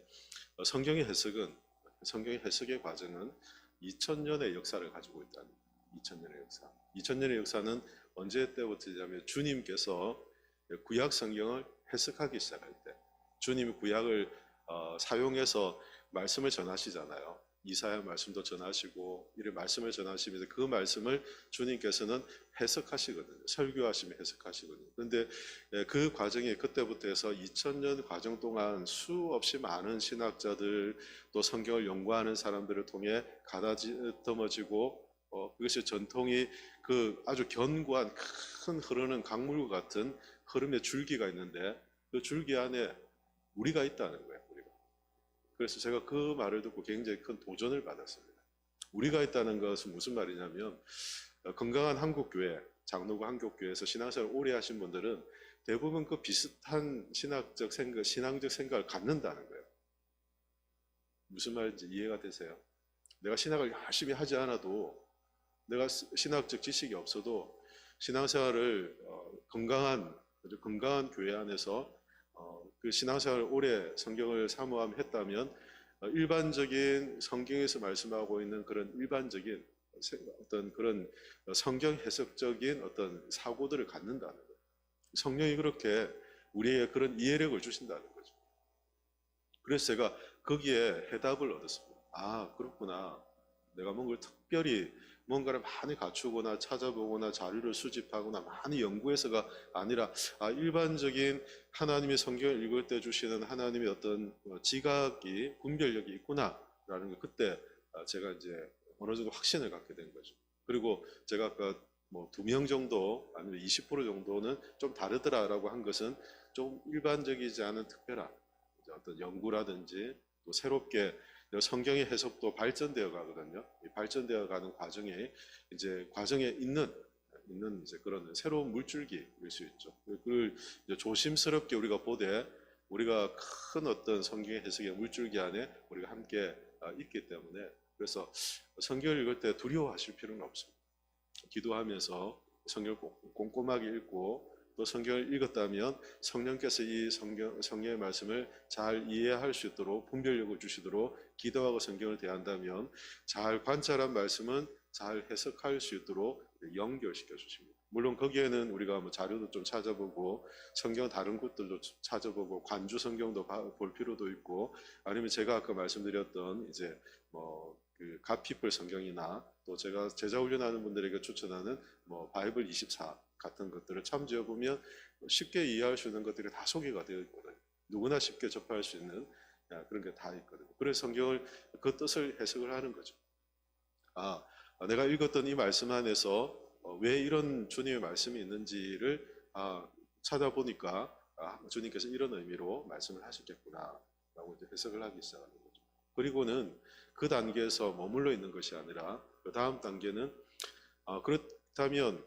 성경의 해석의 과정은 2000년의 역사를 가지고 있다는 2000년의 역사. 2000년의 역사는 언제 때부터냐면 주님께서 구약 성경을 해석하기 시작할 때 주님이 구약을 사용해서 말씀을 전하시잖아요. 이사야 말씀도 전하시고 이런 말씀을 전하시면서 그 말씀을 주님께서는 해석하시거든요. 설교하시며 해석하시거든요. 그런데 그 과정이 그때부터 해서 2000년 과정 동안 수없이 많은 신학자들 또 성경을 연구하는 사람들을 통해 가다듬어지고 그것이 전통이 그 아주 견고한 큰 흐르는 강물과 같은 흐름의 줄기가 있는데 그 줄기 안에 우리가 있다는 거예요. 그래서 제가 그 말을 듣고 굉장히 큰 도전을 받았습니다. 우리가 있다는 것은 무슨 말이냐면 건강한 한국교회, 장로교 한국교회에서 신앙생활을 오래 하신 분들은 대부분 그 비슷한 신앙적 생각을 갖는다는 거예요. 무슨 말인지 이해가 되세요? 내가 신학을 열심히 하지 않아도 내가 신학적 지식이 없어도 신앙생활을 건강한 교회 안에서 그 신앙생활을 오래 성경을 사모함했다면 일반적인 성경에서 말씀하고 있는 그런 일반적인 어떤 그런 성경 해석적인 어떤 사고들을 갖는다는 거예요. 성령이 그렇게 우리에게 그런 이해력을 주신다는 거죠. 그래서 제가 거기에 해답을 얻었습니다. 아, 그렇구나. 내가 뭔가를 많이 갖추거나 찾아보거나 자료를 수집하거나 많이 연구해서가 아니라 일반적인 하나님의 성경을 읽을 때 주시는 하나님의 어떤 지각이 분별력이 있구나라는 걸 그때 제가 이제 어느 정도 확신을 갖게 된 거죠. 그리고 제가 아까 뭐 2명 정도 아니면 20% 정도는 좀 다르더라라고 한 것은 좀 일반적이지 않은 특별한 어떤 연구라든지 또 새롭게 성경의 해석도 발전되어 가거든요. 발전되어 가는 과정에 있는 이제 그런 새로운 물줄기일 수 있죠. 그걸 이제 조심스럽게 우리가 보되 우리가 큰 어떤 성경의 해석의 물줄기 안에 우리가 함께 있기 때문에 그래서 성경을 읽을 때 두려워하실 필요는 없습니다. 기도하면서 성경을 꼼꼼하게 읽고 또 성경을 읽었다면 성령께서 이 성경의 말씀을 잘 이해할 수 있도록 분별력을 주시도록 기도하고 성경을 대한다면 잘 관찰한 말씀은 잘 해석할 수 있도록 연결시켜 주십니다. 물론 거기에는 우리가 뭐 자료도 좀 찾아보고 성경 다른 곳들도 찾아보고 관주 성경도 볼 필요도 있고 아니면 제가 아까 말씀드렸던 이제 그 갓피플 성경이나 또 제가 제자 훈련하는 분들에게 추천하는 바이블 24 같은 것들을 참조해 보면 쉽게 이해할 수 있는 것들이 다 소개가 되어 있거든요. 누구나 쉽게 접할 수 있는 그런 게 다 있거든요. 그래서 성경을 그 뜻을 해석을 하는 거죠. 내가 읽었던 이 말씀 안에서 왜 이런 주님의 말씀이 있는지를 찾아보니까 주님께서 이런 의미로 말씀을 하셨겠구나라고 이제 해석을 하기 시작하는 거죠. 그리고는 그 단계에서 머물러 있는 것이 아니라 그 다음 단계는 그렇다면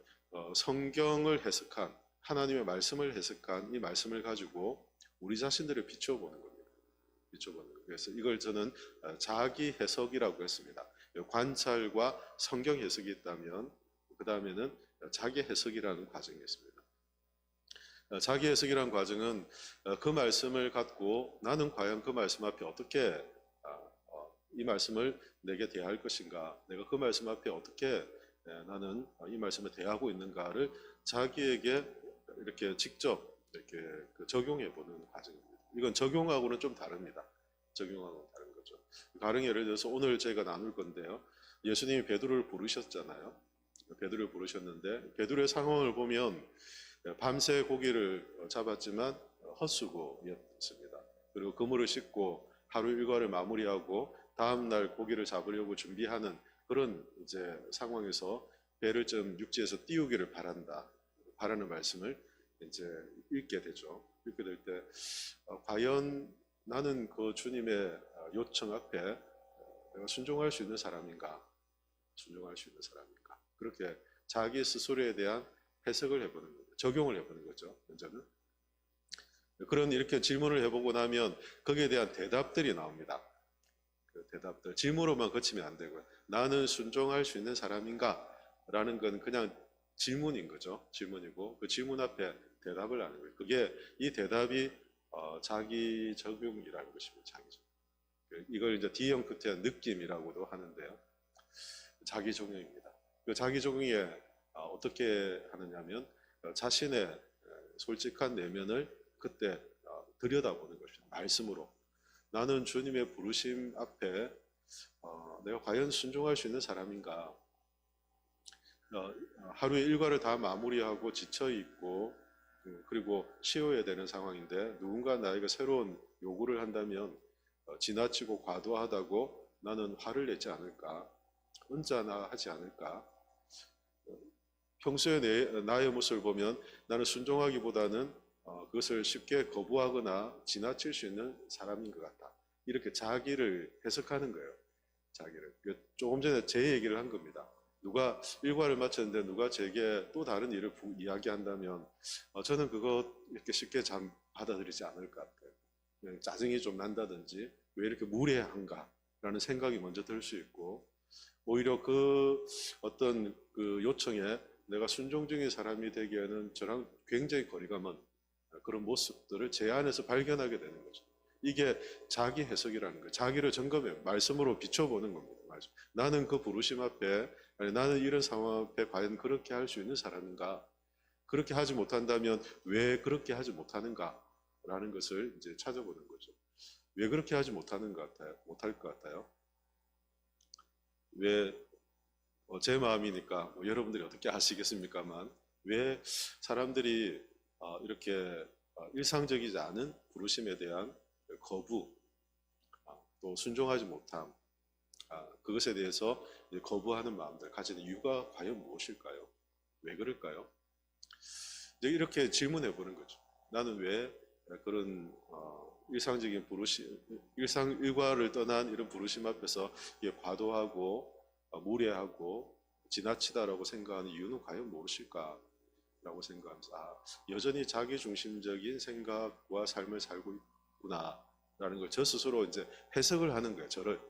성경을 해석한 하나님의 말씀을 해석한 이 말씀을 가지고 우리 자신들을 비춰보는 겁니다. 비춰보는 거예요. 그래서 이걸 저는 자기 해석이라고 했습니다. 관찰과 성경 해석이 있다면 그 다음에는 자기 해석이라는 과정이 있습니다. 자기 해석이라는 과정은 그 말씀을 갖고 나는 과연 그 말씀 앞에 어떻게 이 말씀을 내게 대할 것인가, 내가 그 말씀 앞에 어떻게 나는 이 말씀을 대하고 있는가를 자기에게 이렇게 직접 이렇게 적용해 보는 과정입니다. 이건 적용하고는 좀 다릅니다. 적용하고는 다른 거죠. 가령 예를 들어서 오늘 제가 나눌 건데요. 예수님이 베드로를 부르셨잖아요. 베드로를 부르셨는데 베드로의 상황을 보면 밤새 고기를 잡았지만 헛수고였습니다. 그리고 그물을 싣고 하루 일과를 마무리하고 다음 날 고기를 잡으려고 준비하는 그런 이제 상황에서 배를 좀 육지에서 띄우기를 바라는 말씀을 이제 읽게 되죠. 읽게 될 때 과연 나는 그 주님의 요청 앞에 내가 순종할 수 있는 사람인가? 순종할 수 있는 사람인가? 그렇게 자기 스스로에 대한 해석을 해보는 거죠. 적용을 해보는 거죠. 먼저는 그런 이렇게 질문을 해보고 나면 거기에 대한 대답들이 나옵니다. 그 대답들 질문으로만 그치면 안 되고요. 나는 순종할 수 있는 사람인가? 라는 건 그냥 질문인 거죠. 질문이고 그 질문 앞에 대답을 하는 거예요. 그게 이 대답이 자기 적용이라는 것입니다. 자기 적용. 이걸 이제 D형 끝에 느낌이라고도 하는데요. 자기 적용입니다. 그 자기 적용에 어떻게 하느냐면 자신의 솔직한 내면을 그때 들여다보는 것입니다. 말씀으로. 나는 주님의 부르심 앞에 내가 과연 순종할 수 있는 사람인가? 하루의 일과를 다 마무리하고 지쳐있고 그리고 쉬어야 되는 상황인데 누군가 나에게 새로운 요구를 한다면 지나치고 과도하다고 나는 화를 내지 않을까? 언짢아하지 않을까? 평소에 나의 모습을 보면 나는 순종하기보다는 그것을 쉽게 거부하거나 지나칠 수 있는 사람인 것 같다. 이렇게 자기를 해석하는 거예요. 자기를. 조금 전에 제 얘기를 한 겁니다. 누가 일과를 마쳤는데 누가 제게 또 다른 일을 이야기한다면 저는 그거 이렇게 쉽게 잘 받아들이지 않을 것 같아요. 짜증이 좀 난다든지 왜 이렇게 무례한가라는 생각이 먼저 들 수 있고 오히려 그 어떤 그 요청에 내가 순종적인 사람이 되기에는 저랑 굉장히 거리가 먼 그런 모습들을 제 안에서 발견하게 되는 거죠. 이게 자기 해석이라는 거예요. 자기를 점검해 말씀으로 비춰보는 겁니다. 나는 그 부르심 앞에 아니, 나는 이런 상황 앞에 과연 그렇게 할 수 있는 사람인가? 그렇게 하지 못한다면 왜 그렇게 하지 못하는가라는 것을 이제 찾아보는 거죠. 왜 그렇게 하지 못하는 것 같아요? 못할 것 같아요? 왜 제 마음이니까 여러분들이 어떻게 아시겠습니까만 왜 사람들이 이렇게 일상적이지 않은 부르심에 대한 거부, 또 순종하지 못함, 그것에 대해서 거부하는 마음들 가지는 이유가 과연 무엇일까요? 왜 그럴까요? 이렇게 질문해 보는 거죠. 나는 왜 그런 일상적인 부르심, 일과를 떠난 이런 부르심 앞에서 과도하고 무례하고 지나치다라고 생각하는 이유는 과연 무엇일까라고 생각하면서 여전히 자기중심적인 생각과 삶을 살고 있구나라는 걸 저 스스로 이제 해석을 하는 거예요. 저를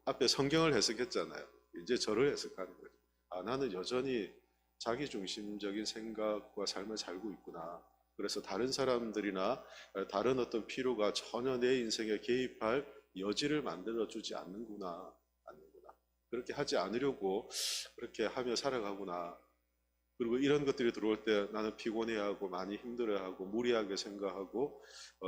앞에 성경을 해석했잖아요. 이제 저를 해석하는 거예요. 나는 여전히 자기중심적인 생각과 삶을 살고 있구나. 그래서 다른 사람들이나 다른 어떤 필요가 전혀 내 인생에 개입할 여지를 만들어주지 않는구나. 그렇게 하지 않으려고 그렇게 하며 살아가구나. 그리고 이런 것들이 들어올 때 나는 피곤해하고 많이 힘들어하고 무리하게 생각하고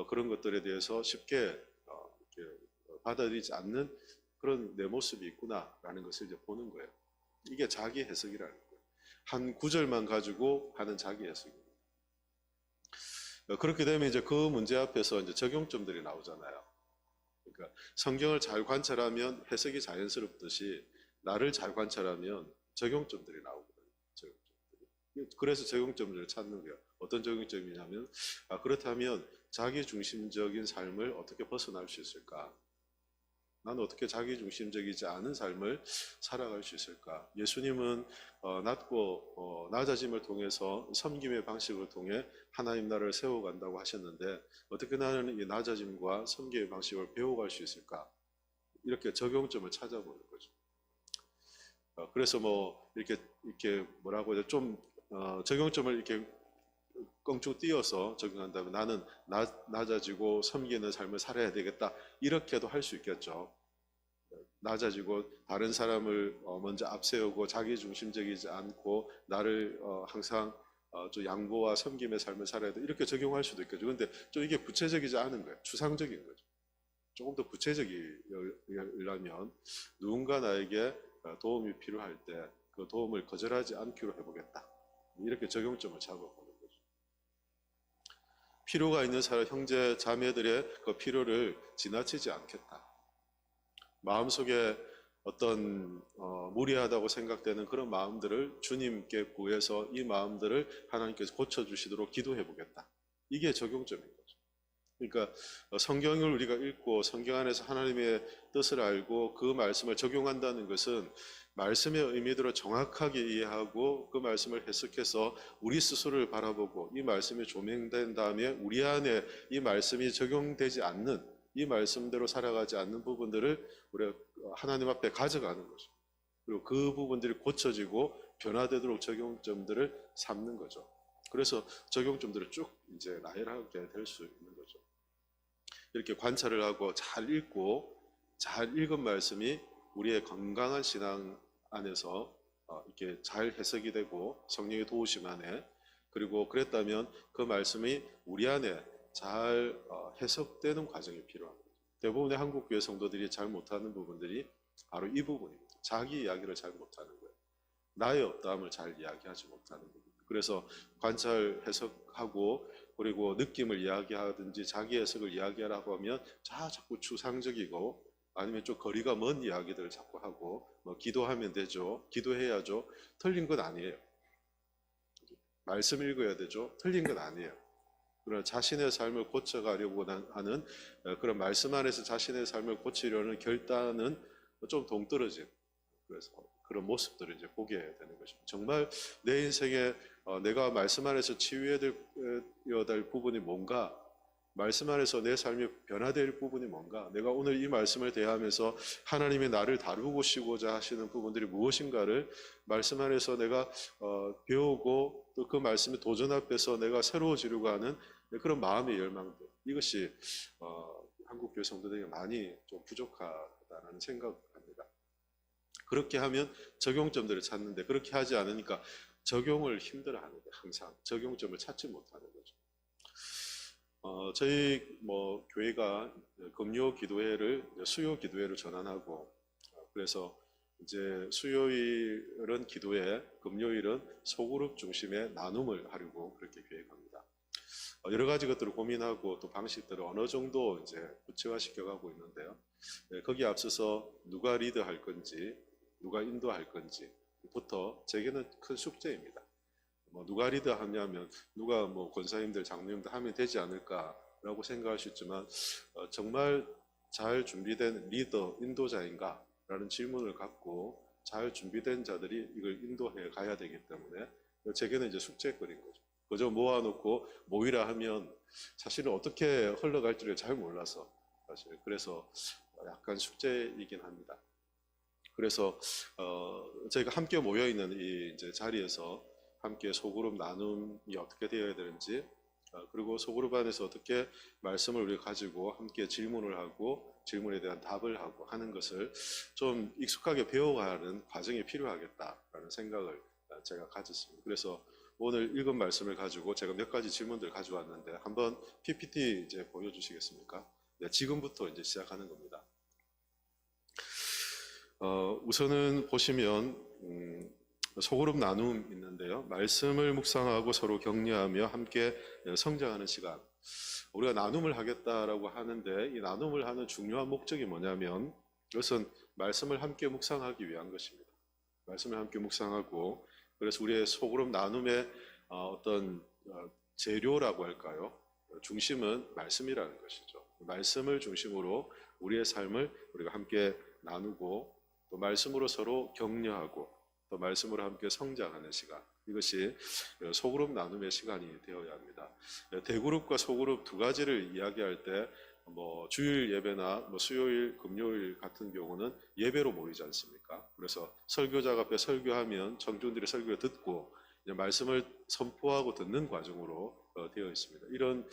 그런 것들에 대해서 쉽게 이렇게 받아들이지 않는 그런 내 모습이 있구나라는 것을 이제 보는 거예요. 이게 자기 해석이라는 거예요. 한 구절만 가지고 하는 자기 해석입니다. 그렇게 되면 이제 그 문제 앞에서 이제 적용점들이 나오잖아요. 그러니까 성경을 잘 관찰하면 해석이 자연스럽듯이 나를 잘 관찰하면 적용점들이 나오거든요. 적용점들이. 그래서 적용점들을 찾는 거예요. 어떤 적용점이냐면 그렇다면 자기중심적인 삶을 어떻게 벗어날 수 있을까? 나는 어떻게 자기중심적이지 않은 삶을 살아갈 수 있을까? 예수님은 낮고 낮아짐을 통해서 섬김의 방식을 통해 하나님 나라를 세워간다고 하셨는데 어떻게 나는 이 낮아짐과 섬김의 방식을 배워갈 수 있을까? 이렇게 적용점을 찾아보는 거죠. 그래서 뭐 이렇게 뭐라고 해야 좀 적용점을 이렇게 껑충 띄어서 적용한다면 나는 낮아지고 섬기는 삶을 살아야 되겠다. 이렇게도 할 수 있겠죠. 낮아지고 다른 사람을 먼저 앞세우고 자기중심적이지 않고 나를 항상 좀 양보와 섬김의 삶을 살아야 돼. 이렇게 적용할 수도 있겠죠. 그런데 좀 이게 구체적이지 않은 거예요. 추상적인 거죠. 조금 더 구체적이려면 누군가 나에게 도움이 필요할 때 그 도움을 거절하지 않기로 해보겠다. 이렇게 적용점을 잡아보는 거죠. 필요가 있는 사람, 형제, 자매들의 그 필요를 지나치지 않겠다. 마음속에 어떤 무리하다고 생각되는 그런 마음들을 주님께 구해서 이 마음들을 하나님께서 고쳐주시도록 기도해보겠다. 이게 적용점인 거죠. 그러니까 성경을 우리가 읽고 성경 안에서 하나님의 뜻을 알고 그 말씀을 적용한다는 것은 말씀의 의미대로 정확하게 이해하고 그 말씀을 해석해서 우리 스스로를 바라보고 이 말씀이 조명된 다음에 우리 안에 이 말씀이 적용되지 않는 이 말씀대로 살아가지 않는 부분들을 우리가 하나님 앞에 가져가는 거죠. 그리고 그 부분들이 고쳐지고 변화되도록 적용점들을 삼는 거죠. 그래서 적용점들을 쭉 이제 나열하게 될 수 있는 거죠. 이렇게 관찰을 하고 잘 읽고 잘 읽은 말씀이 우리의 건강한 신앙 안에서 이렇게 잘 해석이 되고 성령의 도우심 안에 그리고 그랬다면 그 말씀이 우리 안에 잘 해석되는 과정이 필요합니다. 대부분의 한국교회 성도들이 잘 못하는 부분들이 바로 이 부분입니다. 자기 이야기를 잘 못하는 거예요. 나의 어떠함을 잘 이야기하지 못하는 부분. 그래서 관찰 해석하고 그리고 느낌을 이야기하든지 자기 해석을 이야기하라고 하면 자꾸 추상적이고 아니면 좀 거리가 먼 이야기들을 자꾸 하고 뭐 기도하면 되죠. 기도해야죠. 틀린 건 아니에요. 말씀 읽어야 되죠. 틀린 건 아니에요. 그러나 자신의 삶을 고쳐가려고 하는 그런 말씀 안에서 자신의 삶을 고치려는 결단은 좀 동떨어진 그래서 그런 모습들을 이제 보게 되는 것입니다. 정말 내 인생에 내가 말씀 안에서 치유해야 될 부분이 뭔가 말씀 안에서 내 삶이 변화될 부분이 뭔가 내가 오늘 이 말씀을 대하면서 하나님이 나를 다루시고자 하시는 부분들이 무엇인가를 말씀 안에서 내가 배우고 또 그 말씀의 도전 앞에서 내가 새로워지려고 하는 그런 마음의 열망들 이것이 한국 교회 성도들에게 많이 좀 부족하다는 생각합니다. 그렇게 하면 적용점들을 찾는데 그렇게 하지 않으니까 적용을 힘들어하는 거예요. 항상 적용점을 찾지 못하는 거죠. 저희 교회가 금요 기도회를 수요 기도회로 전환하고 그래서 이제 수요일은 기도회, 금요일은 소그룹 중심의 나눔을 하려고 그렇게 계획합니다. 여러 가지 것들을 고민하고 또 방식들을 어느 정도 이제 구체화시켜 가고 있는데요. 거기에 앞서서 누가 리드할 건지, 누가 인도할 건지부터 제게는 큰 숙제입니다. 누가 리드하냐면 누가 권사님들, 장로님들 하면 되지 않을까라고 생각할 수 있지만 정말 잘 준비된 리더, 인도자인가? 라는 질문을 갖고 잘 준비된 자들이 이걸 인도해 가야 되기 때문에 제게는 이제 숙제거리인 거죠. 그저 모아놓고 모이라 하면 사실은 어떻게 흘러갈지를 잘 몰라서 사실 그래서 약간 숙제이긴 합니다. 그래서 저희가 함께 모여 있는 이 이제 자리에서 함께 소그룹 나눔이 어떻게 되어야 되는지 그리고 소그룹 안에서 어떻게 말씀을 우리가 가지고 함께 질문을 하고 질문에 대한 답을 하고 하는 것을 좀 익숙하게 배워가는 과정이 필요하겠다라는 생각을 제가 가졌습니다. 그래서 오늘 읽은 말씀을 가지고 제가 몇 가지 질문들을 가져왔는데 한번 PPT 이제 보여주시겠습니까? 네, 지금부터 이제 시작하는 겁니다. 우선은 보시면 소그룹 나눔 있는데요. 말씀을 묵상하고 서로 격려하며 함께 성장하는 시간. 우리가 나눔을 하겠다라고 하는데 이 나눔을 하는 중요한 목적이 뭐냐면 이것은 말씀을 함께 묵상하기 위한 것입니다. 말씀을 함께 묵상하고, 그래서 우리의 소그룹 나눔의 어떤 재료라고 할까요? 중심은 말씀이라는 것이죠. 말씀을 중심으로 우리의 삶을 우리가 함께 나누고, 또 말씀으로 서로 격려하고, 또 말씀으로 함께 성장하는 시간, 이것이 소그룹 나눔의 시간이 되어야 합니다. 대그룹과 소그룹 두 가지를 이야기할 때 주일 예배나 수요일, 금요일 같은 경우는 예배로 모이지 않습니까? 그래서 설교자가 앞에 설교하면 청중들이 설교를 듣고 이제 말씀을 선포하고 듣는 과정으로 되어 있습니다. 이런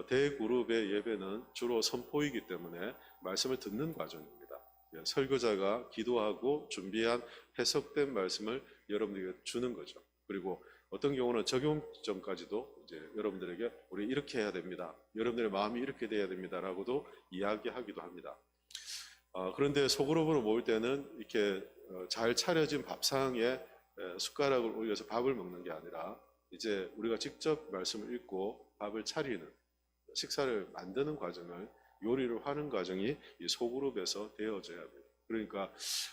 대그룹의 예배는 주로 선포이기 때문에 말씀을 듣는 과정입니다. 설교자가 기도하고 준비한 해석된 말씀을 여러분들에게 주는 거죠. 그리고 어떤 경우는 적용점까지도 이제 여러분들에게 우리 이렇게 해야 됩니다. 여러분들의 마음이 이렇게 돼야 됩니다라고도 이야기하기도 합니다. 그런데 소그룹으로 모일 때는 이렇게 잘 차려진 밥상에 숟가락을 올려서 밥을 먹는 게 아니라 이제 우리가 직접 말씀을 읽고 밥을 차리는, 식사를 만드는 과정을, 요리를 하는 과정이 이 소그룹에서 되어져야 합니다. 그러니까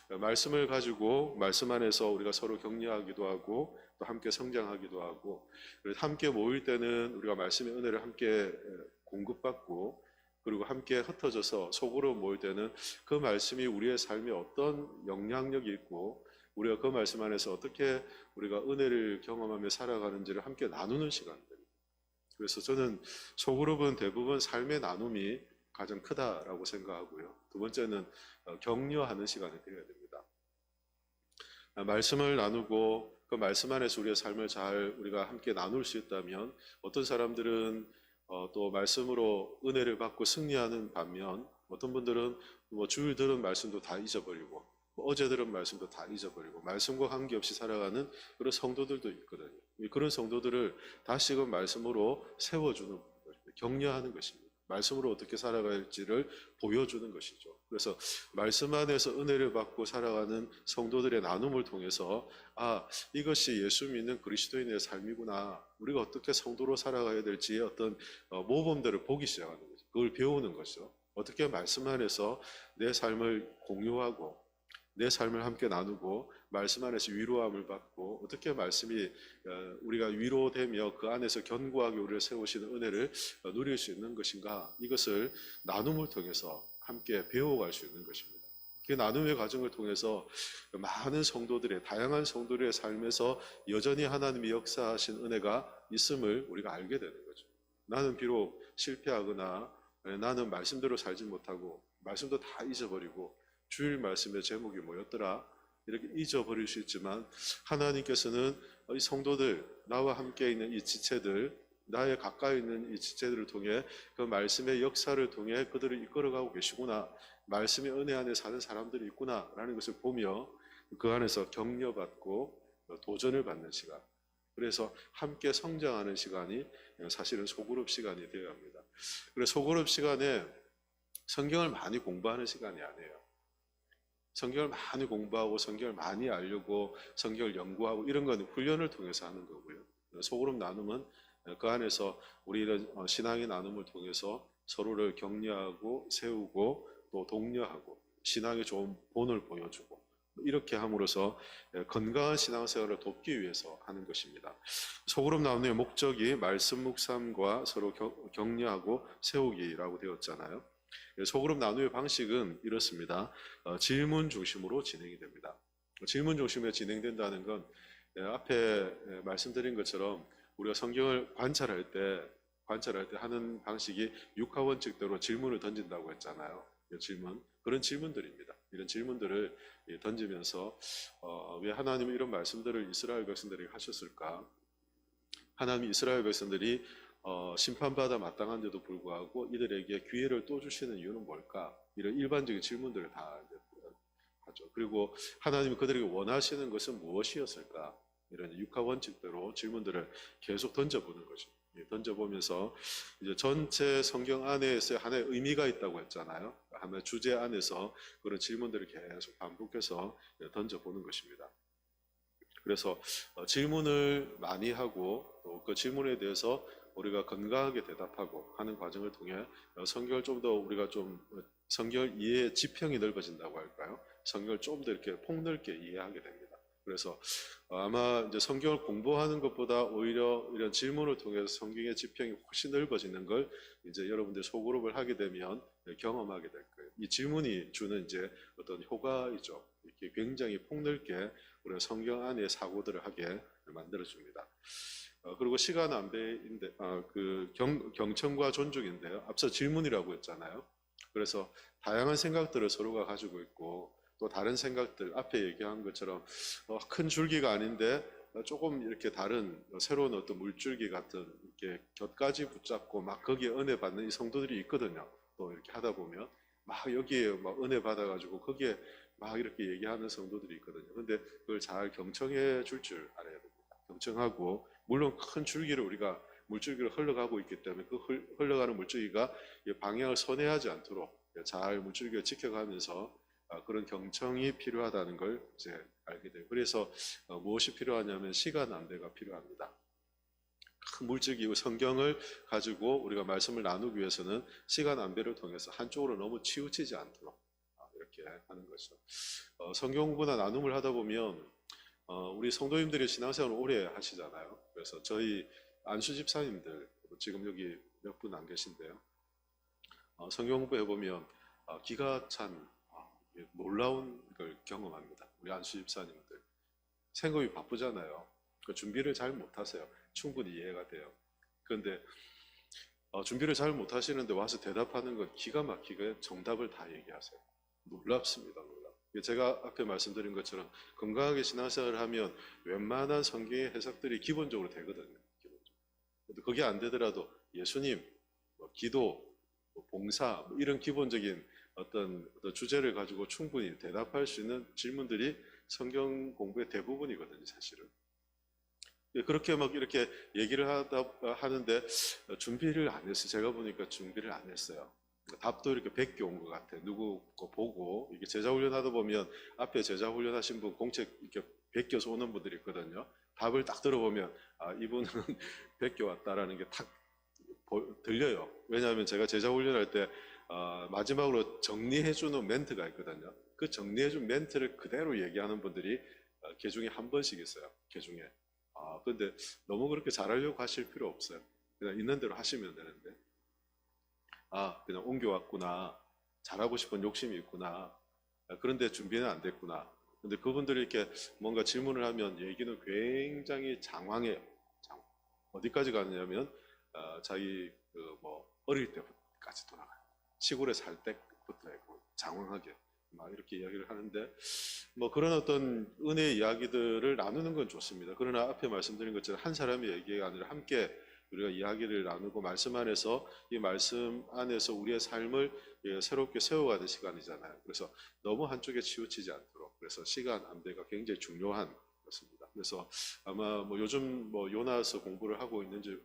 말씀을 가지고 말씀 안에서 우리가 서로 격려하기도 하고 또 함께 성장하기도 하고, 함께 모일 때는 우리가 말씀의 은혜를 함께 공급받고, 그리고 함께 흩어져서 소그룹 모일 때는 그 말씀이 우리의 삶에 어떤 영향력이 있고 우리가 그 말씀 안에서 어떻게 우리가 은혜를 경험하며 살아가는지를 함께 나누는 시간입니다. 그래서 저는 소그룹은 대부분 삶의 나눔이 가장 크다라고 생각하고요. 두 번째는 격려하는 시간이 되어야 됩니다. 말씀을 나누고 그 말씀 안에서 우리의 삶을 잘 우리가 함께 나눌 수 있다면, 어떤 사람들은 또 말씀으로 은혜를 받고 승리하는 반면, 어떤 분들은 주일 들은 말씀도 다 잊어버리고 어제 들은 말씀도 다 잊어버리고 말씀과 관계없이 살아가는 그런 성도들도 있거든요. 그런 성도들을 다시금 말씀으로 세워주는, 격려하는 것입니다. 말씀으로 어떻게 살아가야 할지를 보여주는 것이죠. 그래서 말씀 안에서 은혜를 받고 살아가는 성도들의 나눔을 통해서 이것이 예수 믿는 그리스도인의 삶이구나, 우리가 어떻게 성도로 살아가야 될지의 어떤 모범들을 보기 시작하는 거죠. 그걸 배우는 것이죠. 어떻게 말씀 안에서 내 삶을 공유하고 내 삶을 함께 나누고 말씀 안에서 위로함을 받고, 어떻게 말씀이 우리가 위로되며 그 안에서 견고하게 우리를 세우시는 은혜를 누릴 수 있는 것인가, 이것을 나눔을 통해서 함께 배워갈 수 있는 것입니다. 그 나눔의 과정을 통해서 많은 성도들의, 다양한 성도들의 삶에서 여전히 하나님이 역사하신 은혜가 있음을 우리가 알게 되는 거죠. 나는 비록 실패하거나 나는 말씀대로 살지 못하고 말씀도 다 잊어버리고 주일 말씀의 제목이 뭐였더라 이렇게 잊어버릴 수 있지만, 하나님께서는 이 성도들, 나와 함께 있는 이 지체들, 나의 가까이 있는 이 지체들을 통해 그 말씀의 역사를 통해 그들을 이끌어가고 계시구나, 말씀의 은혜 안에 사는 사람들이 있구나 라는 것을 보며 그 안에서 격려받고 도전을 받는 시간, 그래서 함께 성장하는 시간이 사실은 소그룹 시간이 되어야 합니다. 그래서 소그룹 시간에 성경을 많이 공부하는 시간이 아니에요. 성경을 많이 공부하고 성경을 많이 알려고 성경을 연구하고 이런 건 훈련을 통해서 하는 거고요. 소그룹 나눔은 그 안에서 우리는 신앙의 나눔을 통해서 서로를 격려하고 세우고 또 독려하고 신앙의 좋은 본을 보여주고, 이렇게 함으로써 건강한 신앙생활을 돕기 위해서 하는 것입니다. 소그룹 나눔의 목적이 말씀 묵상과 서로 격려하고 세우기라고 되었잖아요. 소그룹 나눔의 방식은 이렇습니다. 질문 중심으로 진행이 됩니다. 질문 중심으로 진행된다는 건 앞에 말씀드린 것처럼 우리가 성경을 관찰할 때 하는 방식이 육하원칙대로 질문을 던진다고 했잖아요. 그런 질문들입니다. 이런 질문들을 던지면서 왜 하나님은 이런 말씀들을 이스라엘 백성들에게 하셨을까? 하나님이 이스라엘 백성들이 심판받아 마땅한데도 불구하고 이들에게 기회를 또 주시는 이유는 뭘까? 이런 일반적인 질문들을 다 하죠. 그리고 하나님이 그들에게 원하시는 것은 무엇이었을까? 이런 육하 원칙대로 질문들을 계속 던져보는 거죠. 던져보면서 이제 전체 성경 안에서 하나의 의미가 있다고 했잖아요. 하나의 주제 안에서 그런 질문들을 계속 반복해서 던져보는 것입니다. 그래서 질문을 많이 하고 또 그 질문에 대해서 우리가 건강하게 대답하고 하는 과정을 통해 성경을 좀 더 우리가 좀 성경을 이해 지평이 넓어진다고 할까요? 성경을 좀 더 이렇게 폭넓게 이해하게 됩니다. 그래서 아마 이제 성경을 공부하는 것보다 오히려 이런 질문을 통해서 성경의 지평이 훨씬 넓어지는 걸 이제 여러분들 소그룹을 하게 되면 경험하게 될 거예요. 이 질문이 주는 이제 어떤 효과이죠. 이렇게 굉장히 폭넓게 우리가 성경 안에 사고들을 하게 만들어줍니다. 그리고 시간 안배인데, 경청과 존중인데요. 앞서 질문이라고 했잖아요. 그래서 다양한 생각들을 서로가 가지고 있고 또 다른 생각들 앞에 얘기한 것처럼 큰 줄기가 아닌데 조금 이렇게 다른 새로운 어떤 물줄기 같은 이렇게 곁까지 붙잡고 막 거기에 은혜 받는 이 성도들이 있거든요. 또 이렇게 하다 보면 막 여기에 막 은혜 받아가지고 거기에 막 이렇게 얘기하는 성도들이 있거든요. 근데 그걸 잘 경청해 줄 알아야 됩니다. 경청하고 물론 큰 줄기를 우리가 물줄기로 흘러가고 있기 때문에 그 흘러가는 물줄기가 방향을 선회하지 않도록 잘 물줄기를 지켜가면서 그런 경청이 필요하다는 걸 이제 알게 돼요. 그래서 무엇이 필요하냐면 시간 안배가 필요합니다. 큰 물질기 성경을 가지고 우리가 말씀을 나누기 위해서는 시간 안배를 통해서 한쪽으로 너무 치우치지 않도록 이렇게 하는 거죠. 성경 공부나 나눔을 하다 보면 우리 성도님들이 신앙생활을 오래 하시잖아요. 그래서 저희 안수 집사님들 지금 여기 몇 분 안 계신데요. 성경 공부해 보면 기가 찬 놀라운 걸 경험합니다. 우리 안수 집사님들 생업이 바쁘잖아요. 그 준비를 잘 못하세요. 충분히 이해가 돼요. 그런데 준비를 잘 못하시는데 와서 대답하는 건 기가 막히게 정답을 다 얘기하세요. 놀랍습니다. 제가 앞에 말씀드린 것처럼 건강하게 신앙생활을 하면 웬만한 성경의 해석들이 기본적으로 되거든요. 기본적으로. 그게 안 되더라도 예수님, 기도, 봉사 이런 기본적인 어떤 주제를 가지고 충분히 대답할 수 있는 질문들이 성경 공부의 대부분이거든요, 사실은. 그렇게 막 이렇게 얘기를 하는데 준비를 안 했어요. 제가 보니까 준비를 안 했어요. 답도 이렇게 베껴 온 것 같아. 누구 거 보고 이게 제자 훈련하다 보면 앞에 제자 훈련하신 분 공책 이렇게 베껴서 오는 분들이 있거든요. 답을 딱 들어보면 이분은 베껴 왔다라는 게 탁 들려요. 왜냐하면 제가 제자 훈련할 때 마지막으로 정리해주는 멘트가 있거든요. 그 정리해준 멘트를 그대로 얘기하는 분들이 개중에 한 번씩 있어요. 개중에. 근데 너무 그렇게 잘하려고 하실 필요 없어요. 그냥 있는 대로 하시면 되는데. 그냥 옮겨왔구나. 잘하고 싶은 욕심이 있구나. 그런데 준비는 안 됐구나. 근데 그분들이 이렇게 뭔가 질문을 하면 얘기는 굉장히 장황해요. 어디까지 가느냐면 자기 어릴 때까지 돌아가요. 시골에 살 때부터 장황하게 막 이렇게 이야기를 하는데 그런 어떤 은혜의 이야기들을 나누는 건 좋습니다. 그러나 앞에 말씀드린 것처럼 한 사람의 얘기가 아니라 함께 우리가 이야기를 나누고 말씀 안에서 이 말씀 안에서 우리의 삶을 새롭게 세워가는 시간이잖아요. 그래서 너무 한쪽에 치우치지 않도록 그래서 시간 안배가 굉장히 중요한 것입니다. 그래서 아마 요즘 요나서 공부를 하고 있는지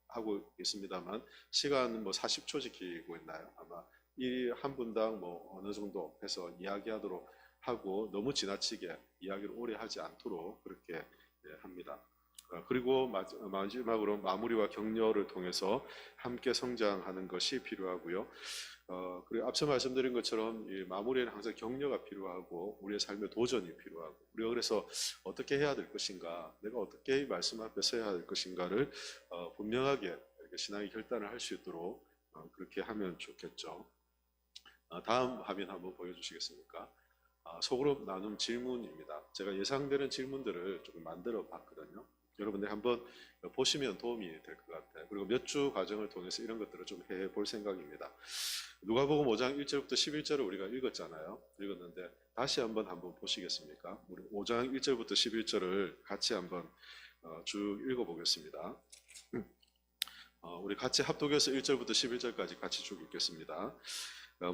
하고 있습니다만 시간 40초 지키고 있나요? 아마 이 한 분당 어느 정도 해서 이야기하도록 하고 너무 지나치게 이야기를 오래 하지 않도록 그렇게 합니다. 그리고 마지막으로 마무리와 격려를 통해서 함께 성장하는 것이 필요하고요. 그리고 앞서 말씀드린 것처럼 이 마무리에는 항상 격려가 필요하고 우리의 삶의 도전이 필요하고 우리가 그래서 어떻게 해야 될 것인가, 내가 어떻게 이 말씀 앞에 서야 할 것인가를 분명하게 이렇게 신앙의 결단을 할 수 있도록 그렇게 하면 좋겠죠. 다음 화면 한번 보여주시겠습니까? 소그룹 나눔 질문입니다. 제가 예상되는 질문들을 조금 만들어 봤거든요. 여러분들 한번 보시면 도움이 될 것 같아요. 그리고 몇 주 과정을 통해서 이런 것들을 좀 해볼 생각입니다. 누가복음 5장 1절부터 11절을 우리가 읽었는데 다시 한번 보시겠습니까? 우리 5장 1절부터 11절을 같이 한번 쭉 읽어보겠습니다. 우리 같이 합독해서 1절부터 11절까지 같이 쭉 읽겠습니다.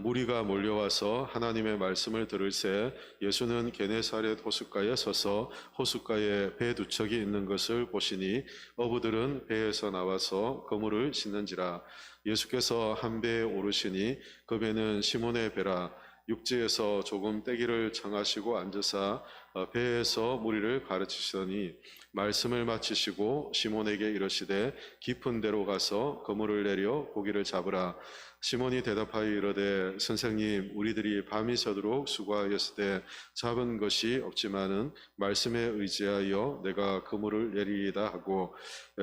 무리가 몰려와서 하나님의 말씀을 들을새 예수는 게네사렛 호숫가에 서서 호숫가에 배 두 척이 있는 것을 보시니 어부들은 배에서 나와서 그물을 싣는지라. 예수께서 한 배에 오르시니 그 배는 시몬의 배라. 육지에서 조금 떼기를 청하시고 앉으사 배에서 무리를 가르치시더니 말씀을 마치시고 시몬에게 이르시되 깊은 데로 가서 그물을 내려 고기를 잡으라. 시몬이 대답하여 이르되 선생님 우리들이 밤이 새도록 수고하였으되 잡은 것이 없지만은 말씀에 의지하여 내가 그물을 내리이다 하고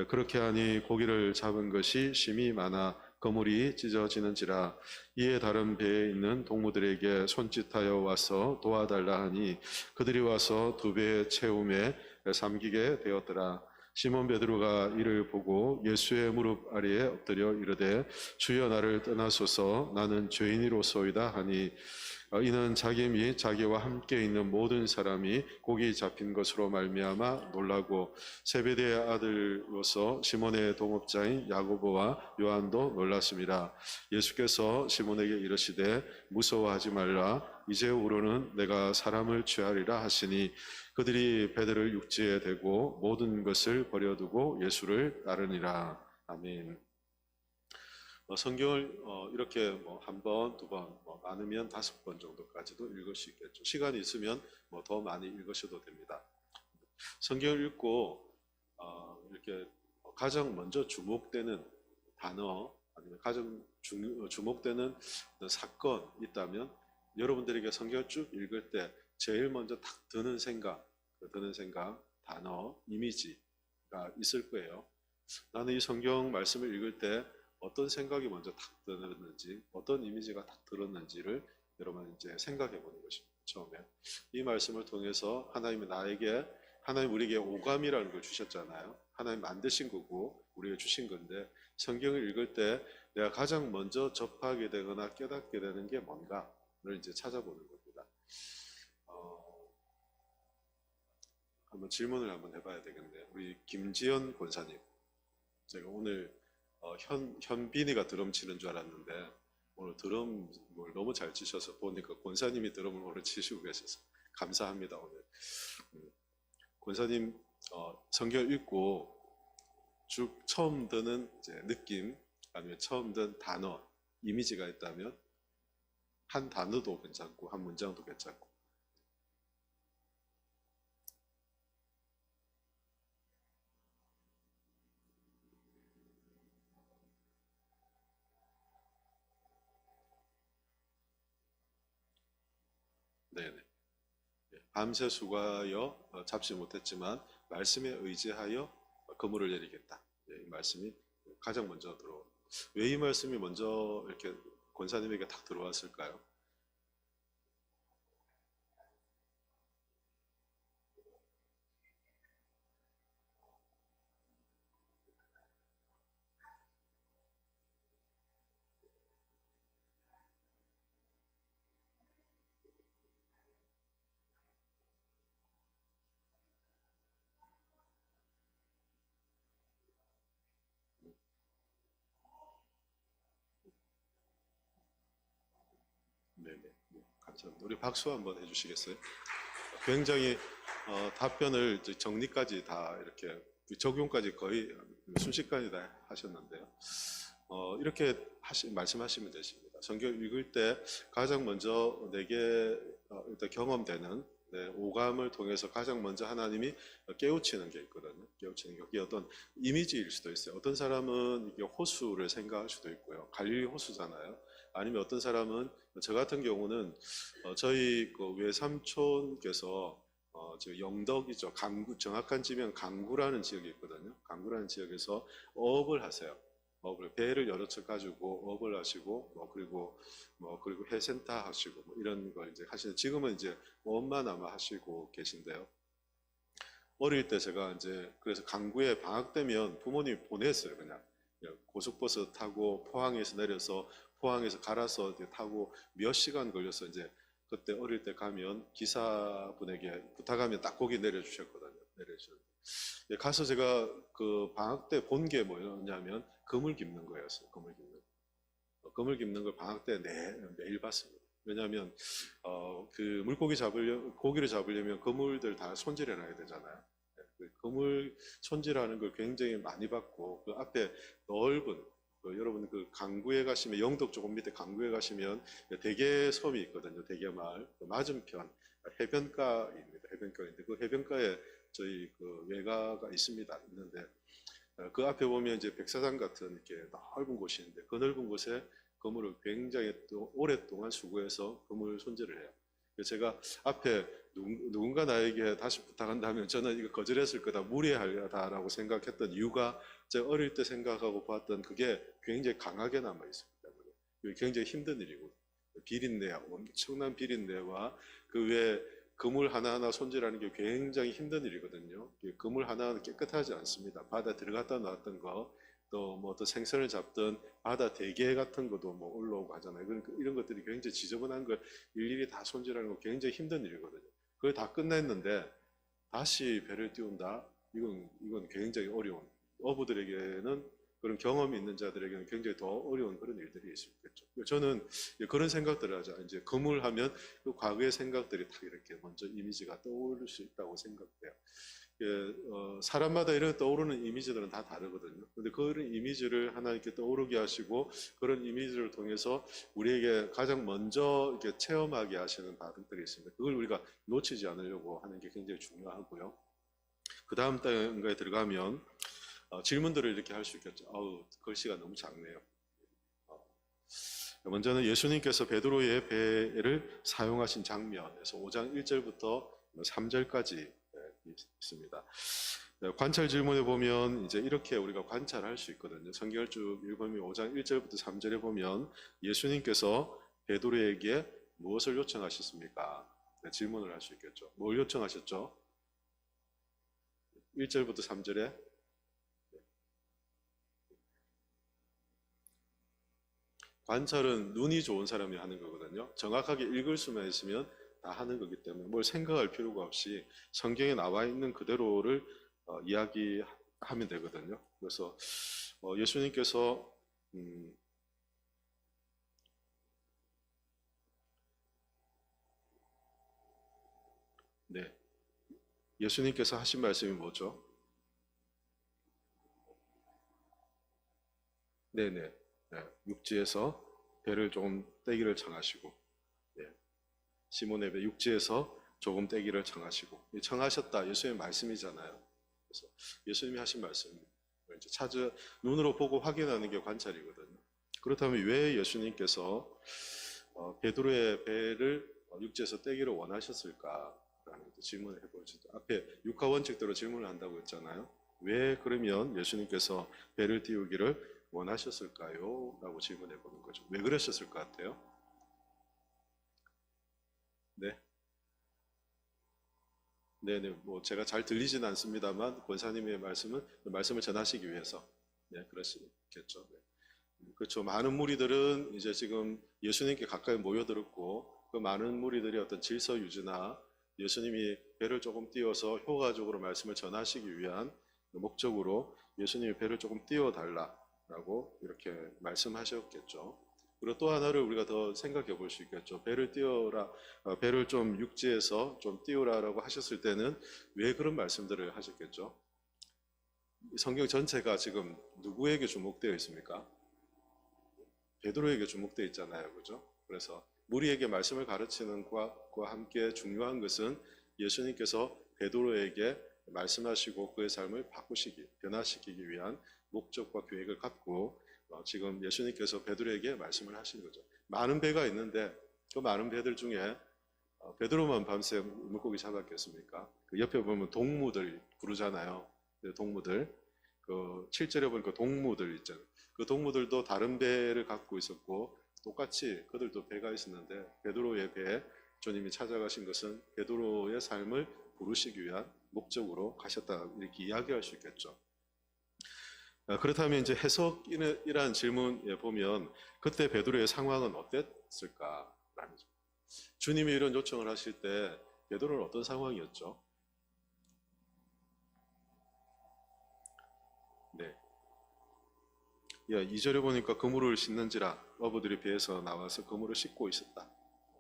그렇게 하니 고기를 잡은 것이 심히 많아 그물이 찢어지는지라. 이에 다른 배에 있는 동무들에게 손짓하여 와서 도와달라 하니 그들이 와서 두 배의 채움에 삼키게 되었더라. 시몬 베드로가 이를 보고 예수의 무릎 아래에 엎드려 이르되 주여 나를 떠나소서 나는 죄인이로소이다 하니 이는 자기 및 자기와 함께 있는 모든 사람이 고기 잡힌 것으로 말미암아 놀라고 세베대의 아들로서 시몬의 동업자인 야고보와 요한도 놀랐습니다. 예수께서 시몬에게 이르시되 무서워하지 말라 이제후로는 내가 사람을 취하리라 하시니 그들이 배들을 육지에 대고 모든 것을 버려두고 예수를 따르니라. 아멘. 성경을 이렇게 한 번, 두 번, 많으면 5번 정도까지도 읽을 수 있겠죠. 시간이 있으면 더 많이 읽으셔도 됩니다. 성경을 읽고 이렇게 가장 먼저 주목되는 단어 아니면 가장 주목되는 사건 있다면 여러분들에게 성경을 쭉 읽을 때 제일 먼저 딱 드는 생각, 단어, 이미지가 있을 거예요. 나는 이 성경 말씀을 읽을 때 어떤 생각이 먼저 탁 들었는지, 어떤 이미지가 탁 들었는지를 여러분 이제 생각해 보는 것입니다. 처음에 이 말씀을 통해서 하나님 우리에게 오감이라는 걸 주셨잖아요. 하나님 만드신 거고 우리에게 주신 건데 성경을 읽을 때 내가 가장 먼저 접하게 되거나 깨닫게 되는 게 뭔가를 이제 찾아보는 겁니다. 한번 질문을 한번 해봐야 되겠네요. 우리 김지연 권사님, 제가 오늘 현빈이가 드럼 치는 줄 알았는데 오늘 드럼을 너무 잘 치셔서 보니까 권사님이 드럼을 오늘 치시고 계셔서 감사합니다. 오늘 권사님 성경 읽고 쭉 처음 드는 이제 느낌 아니면 처음 든 단어, 이미지가 있다면 한 단어도 괜찮고 한 문장도 괜찮고. 네네. 밤새 수고하여 잡지 못했지만 말씀에 의지하여 그물을 내리겠다. 이 말씀이 가장 먼저 들어오. 왜 이 말씀이 먼저 이렇게 권사님에게 딱 들어왔을까요? 네네. 감사합니다. 우리 박수 한번 해주시겠어요? 굉장히 답변을 정리까지 다 이렇게 적용까지 거의 순식간에 다 하셨는데요. 이렇게 말씀하시면 되십니다. 성경 읽을 때 가장 먼저 내게 일단 경험되는 오감을 통해서 가장 먼저 하나님이 깨우치는 게 있거든요. 깨우치는 게 이게 어떤 이미지일 수도 있어요. 어떤 사람은 이게 호수를 생각할 수도 있고요. 갈릴리 호수잖아요. 아니면 어떤 사람은 저 같은 경우는 저희 그 외삼촌께서 저 영덕이죠. 강구, 정확한 지명 강구라는 지역이 있거든요. 강구라는 지역에서 어업을 하세요. 배를 여러 척 가지고 어업을 하시고 그리고 해센터 하시고 이런 걸 이제 하시는, 지금은 이제 엄만 아마 하시고 계신데요. 어릴 때 제가 이제 그래서 강구에 방학 되면 부모님이 보냈어요. 그냥 고속버스 타고 포항에서 내려서 포항에서 갈아서 이제 타고 몇 시간 걸려서 이제 그때 어릴 때 가면 기사분에게 부탁하면 딱 거기 내려주셨거든요. 가서 제가 그 방학 때 본 게 뭐였냐면 그물 깁는 거였어요. 그물 깁는 걸 방학 때 매일 봤습니다. 왜냐하면 그 고기를 잡으려면 그물들 다 손질해 놔야 되잖아요. 그 그물 손질하는 걸 굉장히 많이 봤고 그 앞에 넓은 여러분 그 강구에 가시면 영덕 조금 밑에 강구에 가시면 대게섬이 있거든요. 대게마을 그 맞은편 해변가입니다. 해변가인데 그 해변가에 저희 그 외가가 있는데 그 앞에 보면 이제 백사장 같은 이렇게 넓은 곳이 있는데 그 넓은 곳에 그물을 굉장히 또 오랫동안 수거해서 그물 손질을 해요. 그래서 제가 앞에 누군가 나에게 다시 부탁한다면 저는 이거 거절했을 거다, 무리하다라고 생각했던 이유가 제가 어릴 때 생각하고 봤던 그게 굉장히 강하게 남아 있습니다. 굉장히 힘든 일이고 비린내, 엄청난 비린내와 그 외에 그물 하나하나 손질하는 게 굉장히 힘든 일이거든요. 그물 하나하나 깨끗하지 않습니다. 바다 들어갔다 나왔던 거, 또 뭐 또 생선을 잡던 바다 대게 같은 것도 뭐 올라오고 하잖아요. 그러니까 이런 것들이 굉장히 지저분한 걸 일일이 다 손질하는 거 굉장히 힘든 일이거든요. 그걸 다 끝냈는데 다시 배를 띄운다? 이건 굉장히 어려운, 어부들에게는, 그런 경험이 있는 자들에게는 굉장히 더 어려운 그런 일들이 있겠죠. 저는 그런 생각들을 하죠. 이제 그물하면 그 과거의 생각들이 다 이렇게 먼저 이미지가 떠오를 수 있다고 생각돼요. 사람마다 이런 떠오르는 이미지들은 다 다르거든요. 근데 그런 이미지를 하나님께 떠오르게 하시고 그런 이미지를 통해서 우리에게 가장 먼저 이렇게 체험하게 하시는 바들이 있습니다. 그걸 우리가 놓치지 않으려고 하는 게 굉장히 중요하고요. 그 다음 단계에 들어가면 질문들을 이렇게 할 수 있겠죠. 글씨가 너무 작네요. 먼저는 예수님께서 베드로의 배를 사용하신 장면에서 5장 1절부터 3절까지 있습니다. 관찰 질문에 보면 이제 이렇게 우리가 관찰할 수 있거든요. 성경을 쭉 읽으면 5장 1절부터 3절에 보면 예수님께서 베드로에게 무엇을 요청하셨습니까? 질문을 할 수 있겠죠. 뭘 요청하셨죠? 1절부터 3절에 관찰은 눈이 좋은 사람이 하는 거거든요. 정확하게 읽을 수만 있으면 다 하는 거기 때문에 뭘 생각할 필요가 없이 성경에 나와 있는 그대로를 이야기하면 되거든요. 그래서 예수님께서 네, 예수님께서 하신 말씀이 뭐죠? 네네. 네, 육지에서 배를 조금 떼기를 청하시고, 예, 시몬의 배 육지에서 조금 떼기를 청하시고, 청하셨다 예수님의 말씀이잖아요. 그래서 예수님이 하신 말씀 이제 눈으로 보고 확인하는 게 관찰이거든요. 그렇다면 왜 예수님께서 베드로의 배를 육지에서 떼기를 원하셨을까라는 질문을 해보죠. 앞에 육하 원칙대로 질문을 한다고 했잖아요. 왜 그러면 예수님께서 배를 띄우기를 원하셨을까요? 라고 질문해 보는 거죠. 왜 그러셨을 것 같아요? 네. 네네. 뭐 제가 잘 들리진 않습니다만 권사님의 말씀을 전하시기 위해서 그러시겠죠. 네. 그렇죠. 많은 무리들은 이제 지금 예수님께 가까이 모여들었고 그 많은 무리들이 어떤 질서 유지나 예수님이 배를 조금 띄워서 효과적으로 말씀을 전하시기 위한 목적으로 예수님이 배를 조금 띄워달라라고 이렇게 말씀하셨겠죠. 그리고 또 하나를 우리가 더 생각해 볼 수 있겠죠. 배를 띄워라, 배를 좀 육지에서 좀 띄우라라고 하셨을 때는 왜 그런 말씀들을 하셨겠죠? 성경 전체가 지금 누구에게 주목되어 있습니까? 베드로에게 주목되어 있잖아요. 그죠? 그래서 무리에게 말씀을 가르치는 것과 함께 중요한 것은 예수님께서 베드로에게 말씀하시고 그의 삶을 변화시키기 위한 목적과 계획을 갖고 지금 예수님께서 베드로에게 말씀을 하신 거죠. 많은 배가 있는데 그 많은 배들 중에 베드로만 밤새 물고기 잡았겠습니까? 그 옆에 보면 동무들 부르잖아요. 동무들. 그 7절에 보니까 동무들 있잖아요. 그 동무들도 다른 배를 갖고 있었고 똑같이 그들도 배가 있었는데 베드로의 배에 주님이 찾아가신 것은 베드로의 삶을 부르시기 위한 목적으로 가셨다 이렇게 이야기할 수 있겠죠. 그렇다면 이제 해석이라는 질문에 보면 그때 베드로의 상황은 어땠을까라는 점. 주님이 이런 요청을 하실 때 베드로는 어떤 상황이었죠? 네. 2절에 보니까 그물을 씻는지라 어부들이 배에서 나와서 그물을 씻고 있었다.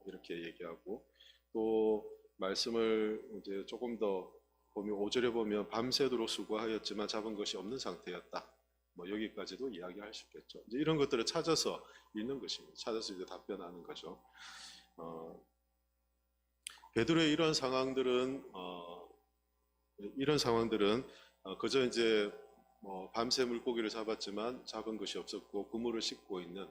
이렇게 얘기하고 또 말씀을 이제 조금 더 보면 5절에 보면 밤새도록 수고하였지만 잡은 것이 없는 상태였다. 뭐 여기까지도 이야기할 수 있겠죠. 이제 이런 것들을 찾아서 읽는 것입니다. 찾아서 이제 답변하는 거죠. 베드로의 이런 상황들은 이런 상황들은 그저 이제 밤새 물고기를 잡았지만 잡은 것이 없었고 그물을 씻고 있는,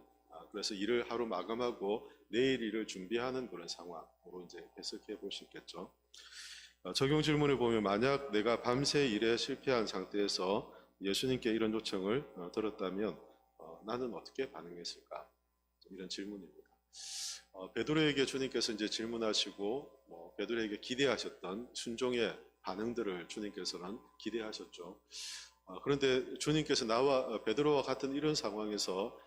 그래서 일을 하루 마감하고 내일 일을 준비하는 그런 상황으로 이제 해석해 볼 수 있겠죠. 적용 질문을 보면 만약 내가 밤새 일에 실패한 상태에서 예수님께 이런 요청을 들었다면 나는 어떻게 반응했을까? 이런 질문입니다. 베드로에게 주님께서 이제 질문하시고 베드로에게 기대하셨던 순종의 반응들을 주님께서는 기대하셨죠. 그런데 주님께서 나와 베드로와 같은 이런 상황에서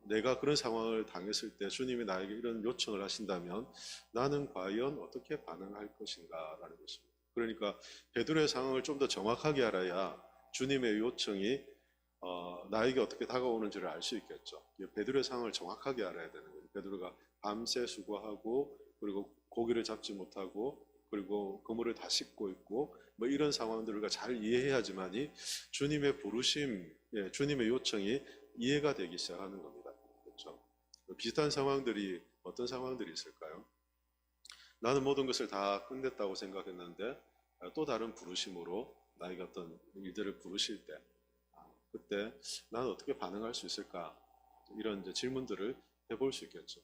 내가 그런 상황을 당했을 때 주님이 나에게 이런 요청을 하신다면 나는 과연 어떻게 반응할 것인가라는 것입니다. 그러니까 베드로의 상황을 좀 더 정확하게 알아야 주님의 요청이 나에게 어떻게 다가오는지를 알 수 있겠죠. 베드로의 상황을 정확하게 알아야 되는 거예요. 베드로가 밤새 수고하고 그리고 고기를 잡지 못하고 그리고 그물을 다 씻고 있고 이런 상황들을 잘 이해해야지만이 주님의 부르심, 주님의 요청이 이해가 되기 시작하는 겁니다. 그렇죠? 비슷한 상황들이 어떤 상황들이 있을까요? 나는 모든 것을 다 끝냈다고 생각했는데 또 다른 부르심으로 나에게 어떤 일들을 부르실 때 그때 나는 어떻게 반응할 수 있을까? 이런 이제 질문들을 해볼 수 있겠죠.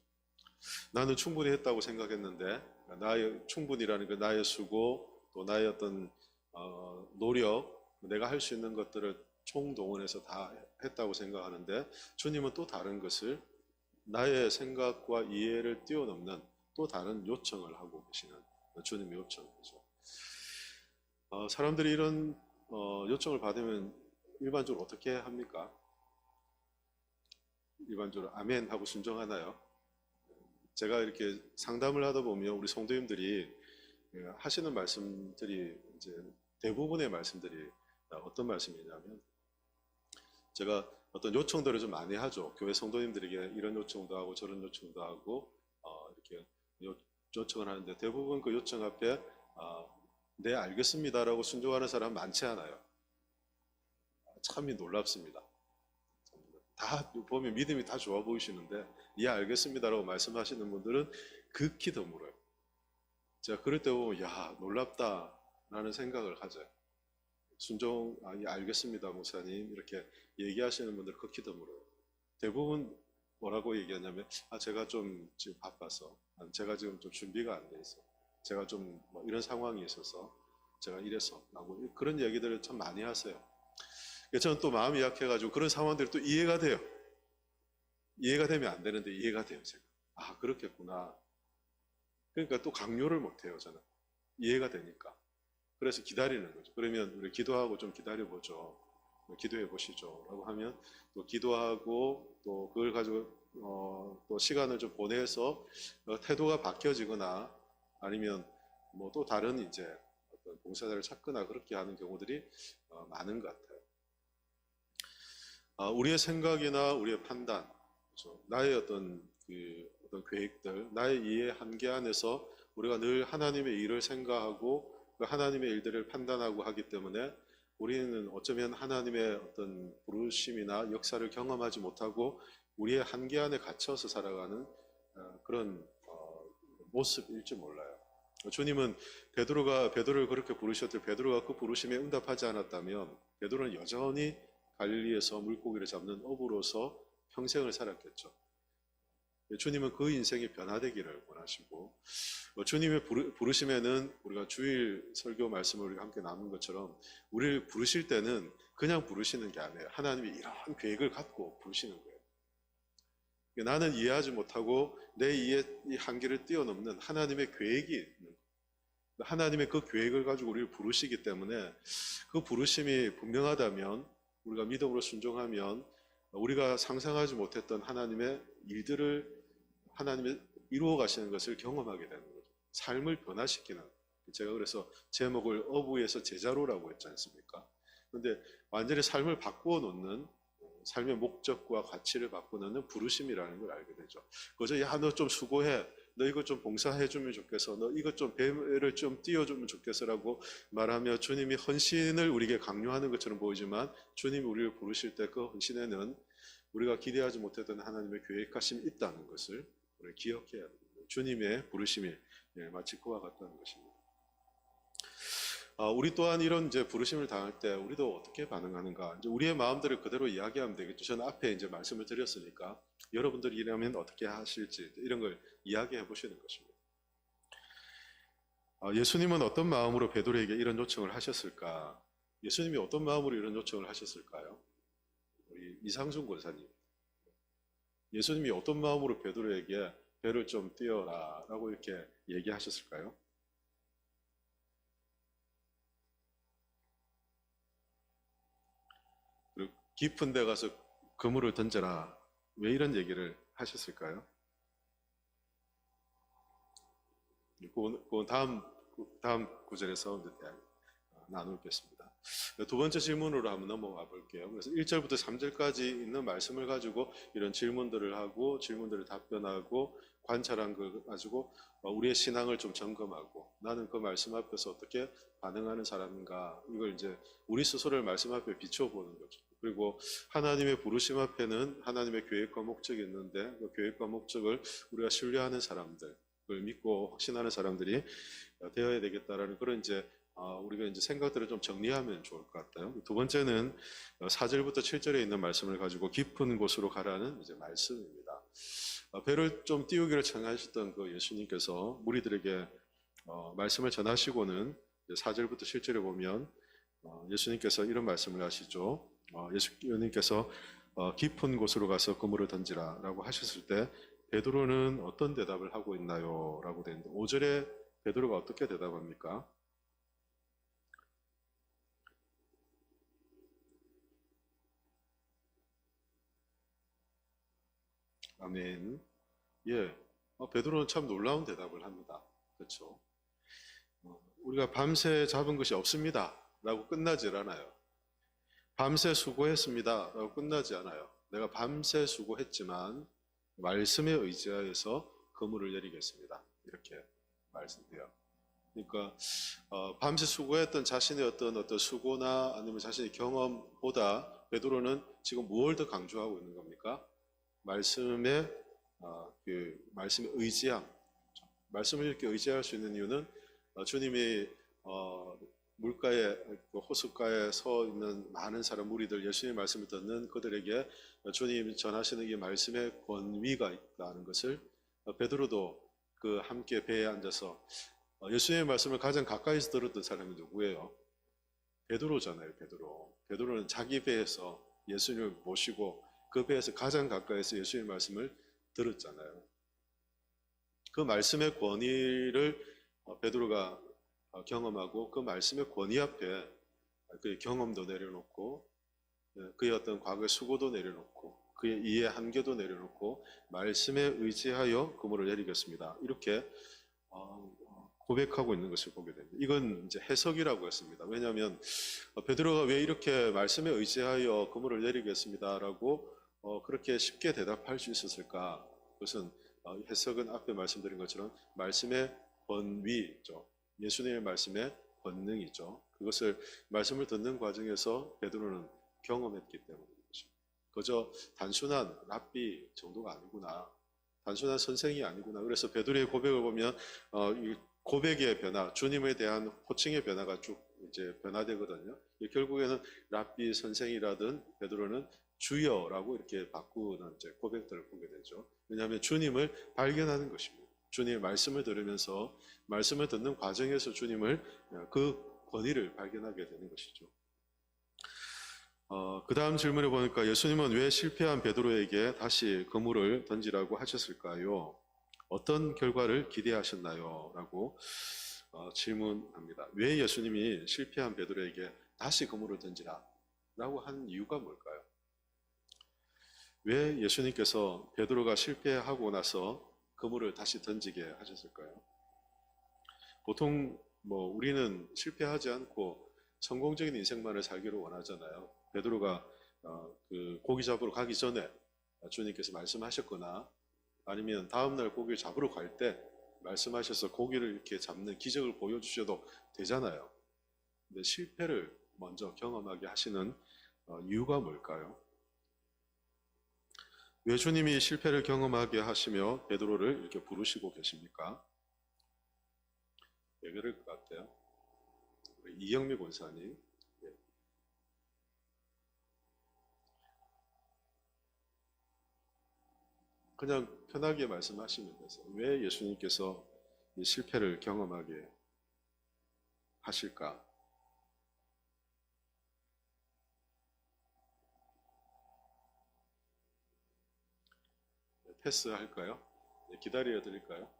나는 충분히 했다고 생각했는데 나의 충분이라는 게 나의 수고 또 나의 어떤 노력, 내가 할 수 있는 것들을 총동원해서 다 했다고 생각하는데 주님은 또 다른 것을 나의 생각과 이해를 뛰어넘는 또 다른 요청을 하고 계시는 주님의 요청이죠. 사람들이 이런 요청을 받으면 일반적으로 어떻게 합니까? 일반적으로 아멘 하고 순종하나요? 제가 이렇게 상담을 하다 보면 우리 성도님들이 하시는 말씀들이 이제 대부분의 말씀들이 어떤 말씀이냐면 제가 어떤 요청들을 좀 많이 하죠. 교회 성도님들에게 이런 요청도 하고 저런 요청도 하고 이렇게 요청을 하는데 대부분 그 요청 앞에 네 알겠습니다라고 순종하는 사람 많지 않아요. 참이 놀랍습니다. 다 보면 믿음이 다 좋아 보이시는데 예 알겠습니다라고 말씀하시는 분들은 극히 드물어요. 제가 그럴 때 보면 야 놀랍다라는 생각을 하죠. 순종 예 알겠습니다 목사님 이렇게 얘기하시는 분들 극히 드물어요. 대부분 뭐라고 얘기하냐면 제가 좀 지금 바빠서 제가 지금 좀 준비가 안 돼 있어 제가 좀 이런 상황이 있어서 제가 이래서 라고 그런 얘기들을 참 많이 하세요. 저는 또 마음이 약해가지고 그런 상황들이 또 이해가 돼요. 이해가 되면 안 되는데 이해가 돼요. 제가 그렇겠구나. 그러니까 또 강요를 못해요. 저는 이해가 되니까. 그래서 기다리는 거죠. 그러면 우리 기도하고 좀 기다려보죠. 기도해 보시죠 라고 하면 또 기도하고 또 그걸 가지고 또 시간을 좀 보내서 태도가 바뀌어지거나 아니면 또 다른 이제 어떤 봉사자를 찾거나 그렇게 하는 경우들이 많은 것 같아요. 우리의 생각이나 우리의 판단, 그렇죠? 나의 어떤 어떤 계획들, 나의 이해 한계 안에서 우리가 늘 하나님의 일을 생각하고 그 하나님의 일들을 판단하고 하기 때문에 우리는 어쩌면 하나님의 어떤 부르심이나 역사를 경험하지 못하고 우리의 한계 안에 갇혀서 살아가는 그런 모습일지 몰라요. 주님은 베드로를 그렇게 부르셨을 때 베드로가 그 부르심에 응답하지 않았다면 베드로는 여전히 갈릴리에서 물고기를 잡는 어부로서 평생을 살았겠죠. 주님은 그 인생이 변화되기를 원하시고 주님의 부르심에는 우리가 주일 설교 말씀을 우리가 함께 나눈 것처럼 우리를 부르실 때는 그냥 부르시는 게 아니에요. 하나님이 이런 계획을 갖고 부르시는 거예요. 나는 이해하지 못하고 내 이해 한계를 뛰어넘는 하나님의 계획이 있는 거예요. 하나님의 그 계획을 가지고 우리를 부르시기 때문에 그 부르심이 분명하다면 우리가 믿음으로 순종하면 우리가 상상하지 못했던 하나님의 일들을 하나님이 이루어 가시는 것을 경험하게 되는 거죠. 삶을 변화시키는. 제가 그래서 제목을 어부에서 제자로라고 했지 않습니까? 그런데 완전히 삶을 바꾸어 놓는 삶의 목적과 가치를 바꾸어 놓는 부르심이라는 걸 알게 되죠. 그저 너 좀 수고해. 너 이것 좀 봉사해 주면 좋겠어. 너 이것 좀 배를 좀 띄워주면 좋겠어라고 말하며 주님이 헌신을 우리에게 강요하는 것처럼 보이지만 주님이 우리를 부르실 때 그 헌신에는 우리가 기대하지 못했던 하나님의 계획하심이 있다는 것을 우리 기억해야 합니다. 주님의 부르심이 마치 그와 같다는 것입니다. 우리 또한 이런 이제 부르심을 당할 때 우리도 어떻게 반응하는가? 이제 우리의 마음들을 그대로 이야기하면 되겠죠. 저는 앞에 이제 말씀을 드렸으니까 여러분들이라면 어떻게 하실지 이런 걸 이야기해 보시는 것입니다. 예수님은 어떤 마음으로 베드로에게 이런 요청을 하셨을까? 예수님이 어떤 마음으로 이런 요청을 하셨을까요? 우리 이상순 권사님. 예수님이 어떤 마음으로 베드로에게 배를 좀 띄어라 라고 이렇게 얘기하셨을까요? 그리고 깊은 데 가서 그물을 던져라. 왜 이런 얘기를 하셨을까요? 그건 다음 구절에서 나누겠습니다. 두 번째 질문으로 한번 넘어가 볼게요. 그래서 1절부터 3절까지 있는 말씀을 가지고 이런 질문들을 하고 질문들을 답변하고 관찰한 걸 가지고 우리의 신앙을 좀 점검하고 나는 그 말씀 앞에서 어떻게 반응하는 사람인가 이걸 이제 우리 스스로를 말씀 앞에 비춰보는 거죠. 그리고 하나님의 부르심 앞에는 하나님의 계획과 목적이 있는데 그 계획과 목적을 우리가 신뢰하는 사람들 을 믿고 확신하는 사람들이 되어야 되겠다라는 그런 이제 우리가 이제 생각들을 좀 정리하면 좋을 것 같아요. 두 번째는 4절부터 7절에 있는 말씀을 가지고 깊은 곳으로 가라는 이제 말씀입니다. 배를 좀 띄우기를 청하셨던 그 예수님께서 무리들에게 말씀을 전하시고는 4절부터 7절에 보면 예수님께서 이런 말씀을 하시죠. 예수님께서 깊은 곳으로 가서 그물을 던지라라고 하셨을 때 베드로는 어떤 대답을 하고 있나요? 라고 되는데 5절에 베드로가 어떻게 대답합니까? 아멘. 예, 베드로는 참 놀라운 대답을 합니다. 그렇죠? 우리가 밤새 잡은 것이 없습니다. 라고 끝나질 않아요. 밤새 수고했습니다. 라고 끝나지 않아요. 내가 밤새 수고했지만 말씀에 의지하여서 그물을 내리겠습니다. 이렇게 말씀해요. 그러니까 밤새 수고했던 자신의 어떤 수고나 아니면 자신의 경험보다 베드로는 지금 무엇을 더 강조하고 있는 겁니까? 말씀에 말씀에 의지함. 말씀을 이렇게 의지할 수 있는 이유는 주님이 물가에 호숫가에 서 있는 많은 사람 무리들 예수님의 말씀을 듣는 그들에게 주님 전하시는 이 말씀의 권위가 있다는 것을 베드로도 그 함께 배에 앉아서 예수님의 말씀을 가장 가까이서 들었던 사람이 누구예요? 베드로잖아요. 베드로는 자기 배에서 예수님을 모시고 그 배에서 가장 가까이서 예수님의 말씀을 들었잖아요. 그 말씀의 권위를 베드로가 경험하고 그 말씀의 권위 앞에 그의 경험도 내려놓고 그의 어떤 과거의 수고도 내려놓고 그의 이해 한계도 내려놓고 말씀에 의지하여 그물을 내리겠습니다. 이렇게 고백하고 있는 것을 보게 됩니다. 이건 이제 해석이라고 했습니다. 왜냐하면 베드로가 왜 이렇게 말씀에 의지하여 그물을 내리겠습니다라고 그렇게 쉽게 대답할 수 있었을까? 그것은 해석은 앞에 말씀드린 것처럼 말씀의 권위죠. 예수님의 말씀의 권능이죠. 그것을 말씀을 듣는 과정에서 베드로는 경험했기 때문이죠. 그저 단순한 랍비 정도가 아니구나. 단순한 선생이 아니구나. 그래서 베드로의 고백을 보면 이 고백의 변화, 주님에 대한 호칭의 변화가 쭉 이제 변화되거든요. 결국에는 랍비 선생이라든 베드로는 주여라고 이렇게 바꾸는 이제 고백들을 보게 되죠. 왜냐하면 주님을 발견하는 것입니다. 주님의 말씀을 들으면서 말씀을 듣는 과정에서 주님을 그 권위를 발견하게 되는 것이죠. 그 다음 질문에 보니까 예수님은 왜 실패한 베드로에게 다시 그물을 던지라고 하셨을까요? 어떤 결과를 기대하셨나요? 라고 질문합니다. 왜 예수님이 실패한 베드로에게 다시 그물을 던지라 라고 한 이유가 뭘까요? 왜 예수님께서 베드로가 실패하고 나서 그물을 다시 던지게 하셨을까요? 보통 우리는 실패하지 않고 성공적인 인생만을 살기를 원하잖아요. 베드로가 그 고기 잡으러 가기 전에 주님께서 말씀하셨거나 아니면 다음날 고기를 잡으러 갈 때 말씀하셔서 고기를 이렇게 잡는 기적을 보여주셔도 되잖아요. 근데 실패를 먼저 경험하게 하시는 이유가 뭘까요? 왜 주님이 실패를 경험하게 하시며 베드로를 이렇게 부르시고 계십니까? 왜 그럴 것 같아요? 이영미 권사님. 예. 그냥 편하게 말씀하시면 돼서 왜 예수님께서 이 실패를 경험하게 하실까? 패스할까요? 네, 기다려 드릴까요?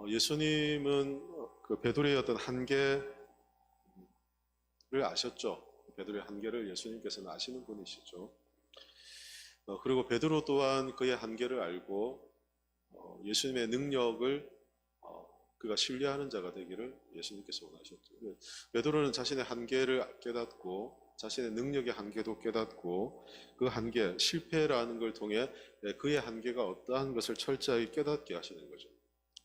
예수님은 그 베드로의 어떤 한계를 아셨죠. 베드로의 한계를 예수님께서는 아시는 분이시죠. 그리고 베드로 또한 그의 한계를 알고 예수님의 능력을 그가 신뢰하는 자가 되기를 예수님께서 원하셨죠. 베드로는 자신의 한계를 깨닫고 자신의 능력의 한계도 깨닫고 그 한계, 실패라는 걸 통해 그의 한계가 어떠한 것을 철저히 깨닫게 하시는 거죠.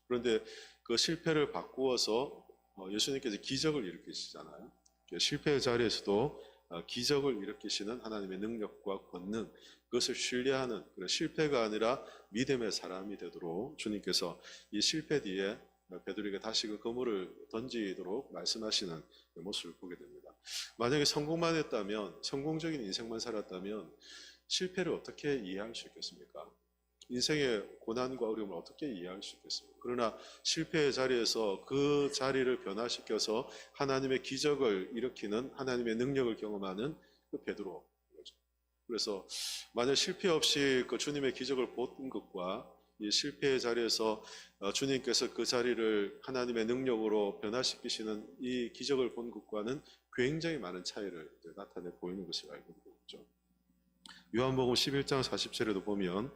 그런데 그 실패를 바꾸어서 예수님께서 기적을 일으키시잖아요. 실패의 자리에서도 기적을 일으키시는 하나님의 능력과 권능, 그것을 신뢰하는 실패가 아니라 믿음의 사람이 되도록 주님께서 이 실패 뒤에 베드로에게 다시 그 그물을 던지도록 말씀하시는 모습을 보게 됩니다. 만약에 성공만 했다면, 성공적인 인생만 살았다면 실패를 어떻게 이해할 수 있겠습니까? 인생의 고난과 어려움을 어떻게 이해할 수 있겠습니까? 그러나 실패의 자리에서 그 자리를 변화시켜서 하나님의 기적을 일으키는 하나님의 능력을 경험하는 그 베드로. 그래서 만약 실패 없이 그 주님의 기적을 본 것과 이 실패의 자리에서 주님께서 그 자리를 하나님의 능력으로 변화시키시는 이 기적을 본 것과는 굉장히 많은 차이를 나타내 보이는 것을 알고 있죠. 요한복음 11장 40절에도 보면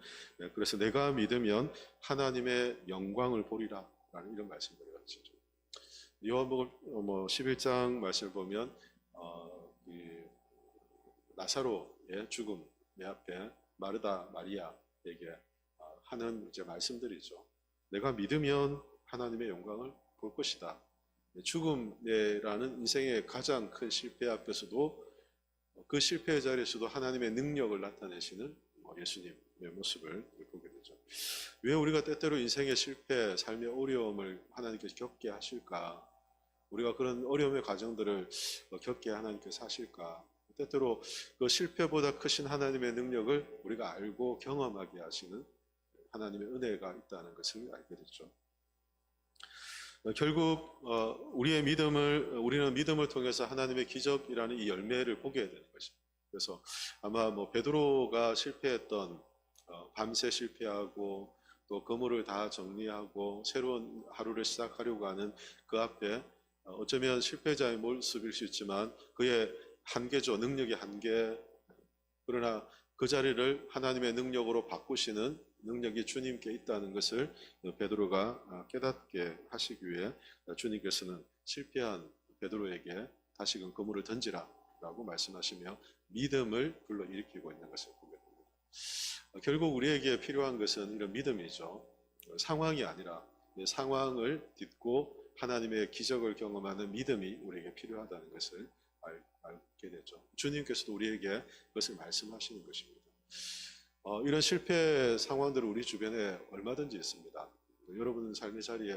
그래서 내가 믿으면 하나님의 영광을 보리라 라는 이런 말씀들을 가르치죠. 요한복음 11장 말씀을 보면 나사로의 죽음 내 앞에 마르다 마리아에게 하는 이제 말씀들이죠. 내가 믿으면 하나님의 영광을 볼 것이다. 죽음이라는 인생의 가장 큰 실패 앞에서도 그 실패의 자리에서도 하나님의 능력을 나타내시는 예수님의 모습을 보게 되죠. 왜 우리가 때때로 인생의 실패, 삶의 어려움을 하나님께서 겪게 하실까? 우리가 그런 어려움의 과정들을 겪게 하나님께서 하실까? 때때로 그 실패보다 크신 하나님의 능력을 우리가 알고 경험하게 하시는 하나님의 은혜가 있다는 것을 알게 됐죠. 결국 우리는 믿음을 통해서 하나님의 기적이라는 이 열매를 보게 되는 것입니다. 그래서 아마 베드로가 실패했던 밤새 실패하고 또 그물을 다 정리하고 새로운 하루를 시작하려고 하는 그 앞에 어쩌면 실패자의 모습일 수 있지만 그의 한계죠. 능력의 한계. 그러나 그 자리를 하나님의 능력으로 바꾸시는 능력이 주님께 있다는 것을 베드로가 깨닫게 하시기 위해 주님께서는 실패한 베드로에게 다시금 그물을 던지라 라고 말씀하시며 믿음을 불러일으키고 있는 것을 보게 됩니다. 결국 우리에게 필요한 것은 이런 믿음이죠. 상황이 아니라 상황을 딛고 하나님의 기적을 경험하는 믿음이 우리에게 필요하다는 것을 알게 되죠. 주님께서도 우리에게 그것을 말씀하시는 것입니다. 이런 실패 상황들은 우리 주변에 얼마든지 있습니다. 여러분 삶의 자리에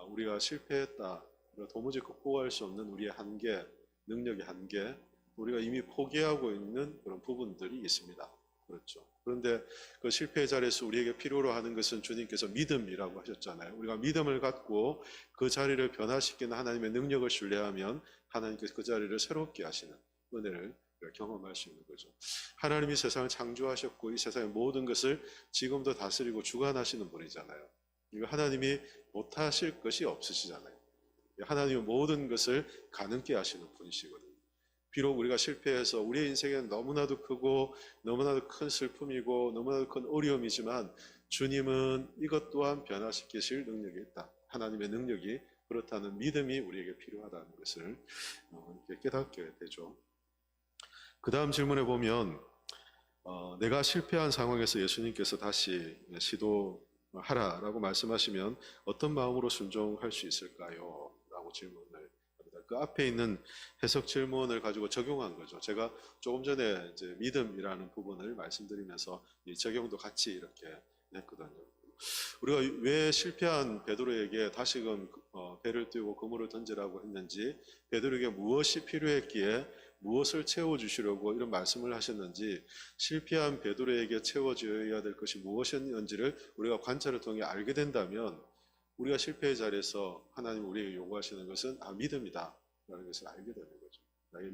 우리가 실패했다, 도무지 극복할 수 없는 우리의 한계, 능력의 한계, 우리가 이미 포기하고 있는 그런 부분들이 있습니다. 그렇죠. 그런데 그 실패의 자리에서 우리에게 필요로 하는 것은 주님께서 믿음이라고 하셨잖아요. 우리가 믿음을 갖고 그 자리를 변화시키는 하나님의 능력을 신뢰하면 하나님께서 그 자리를 새롭게 하시는 은혜를 경험할 수 있는 거죠. 하나님이 세상을 창조하셨고 이 세상의 모든 것을 지금도 다스리고 주관하시는 분이잖아요. 이거 하나님이 못하실 것이 없으시잖아요. 하나님은 모든 것을 가능케 하시는 분이시거든요. 비록 우리가 실패해서 우리의 인생에는 너무나도 크고 너무나도 큰 슬픔이고 너무나도 큰 어려움이지만 주님은 이것 또한 변화시키실 능력이 있다. 하나님의 능력이 그렇다는 믿음이 우리에게 필요하다는 것을 깨닫게 되죠. 그 다음 질문에 보면 내가 실패한 상황에서 예수님께서 다시 시도하라라고 말씀하시면 어떤 마음으로 순종할 수 있을까요? 라고 질문을 합니다. 그 앞에 있는 해석 질문을 가지고 적용한 거죠. 제가 조금 전에 이제 믿음이라는 부분을 말씀드리면서 이 적용도 같이 이렇게 했거든요. 우리가 왜 실패한 베드로에게 다시금 배를 띄우고 그물을 던지라고 했는지, 베드로에게 무엇이 필요했기에 무엇을 채워주시려고 이런 말씀을 하셨는지, 실패한 베드로에게 채워져야 될 것이 무엇이었는지를 우리가 관찰을 통해 알게 된다면, 우리가 실패의 자리에서 하나님 우리에게 요구하시는 것은 믿음이다 라는 것을 알게 되는 거죠. 나의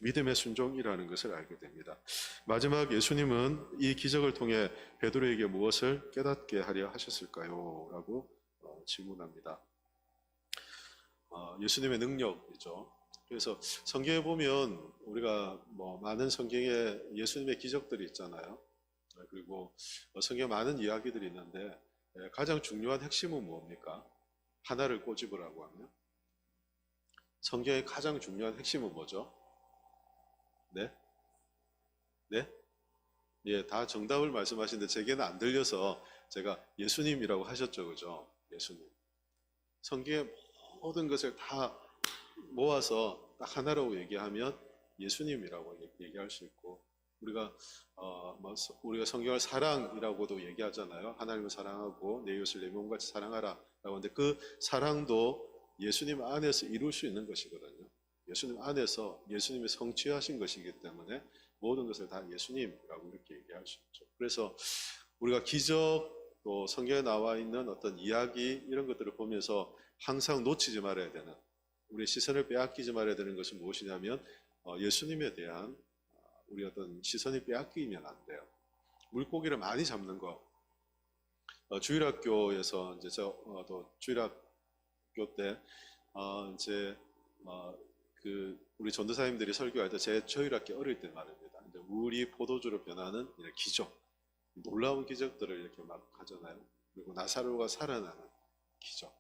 믿음의 순종이라는 것을 알게 됩니다. 마지막, 예수님은 이 기적을 통해 베드로에게 무엇을 깨닫게 하려 하셨을까요? 라고 질문합니다. 예수님의 능력이죠. 그래서 성경에 보면 우리가 많은 성경에 예수님의 기적들이 있잖아요. 그리고 성경에 많은 이야기들이 있는데, 가장 중요한 핵심은 뭡니까? 하나를 꼬집으라고 하면 성경의 가장 중요한 핵심은 뭐죠? 네? 네? 예, 다 정답을 말씀하시는데 제게는 안 들려서 제가 예수님이라고 하셨죠, 그죠? 예수님. 성경의 모든 것을 다 모아서 딱 하나라고 얘기하면 예수님이라고 얘기할 수 있고, 우리가 성경을 사랑이라고도 얘기하잖아요. 하나님을 사랑하고 내 이웃을 내 몸같이 사랑하라라고 하는데, 그 사랑도 예수님 안에서 이룰 수 있는 것이거든요. 예수님 안에서 예수님이 성취하신 것이기 때문에 모든 것을 다 예수님이라고 이렇게 얘기할 수 있죠. 그래서 우리가 기적, 또 성경에 나와 있는 어떤 이야기, 이런 것들을 보면서 항상 놓치지 말아야 되는, 우리의 시선을 빼앗기지 말아야 되는 것은 무엇이냐면, 예수님에 대한 우리 어떤 시선이 빼앗기면 안 돼요. 물고기를 많이 잡는 거. 주일학교에서 이제 또 주일학교 때 우리 전도사님들이 설교할 때, 제 주일학교 어릴 때 말입니다. 이제 물이 포도주로 변하는 이런 기적, 놀라운 기적들을 이렇게 막 하잖아요. 그리고 나사로가 살아나는 기적.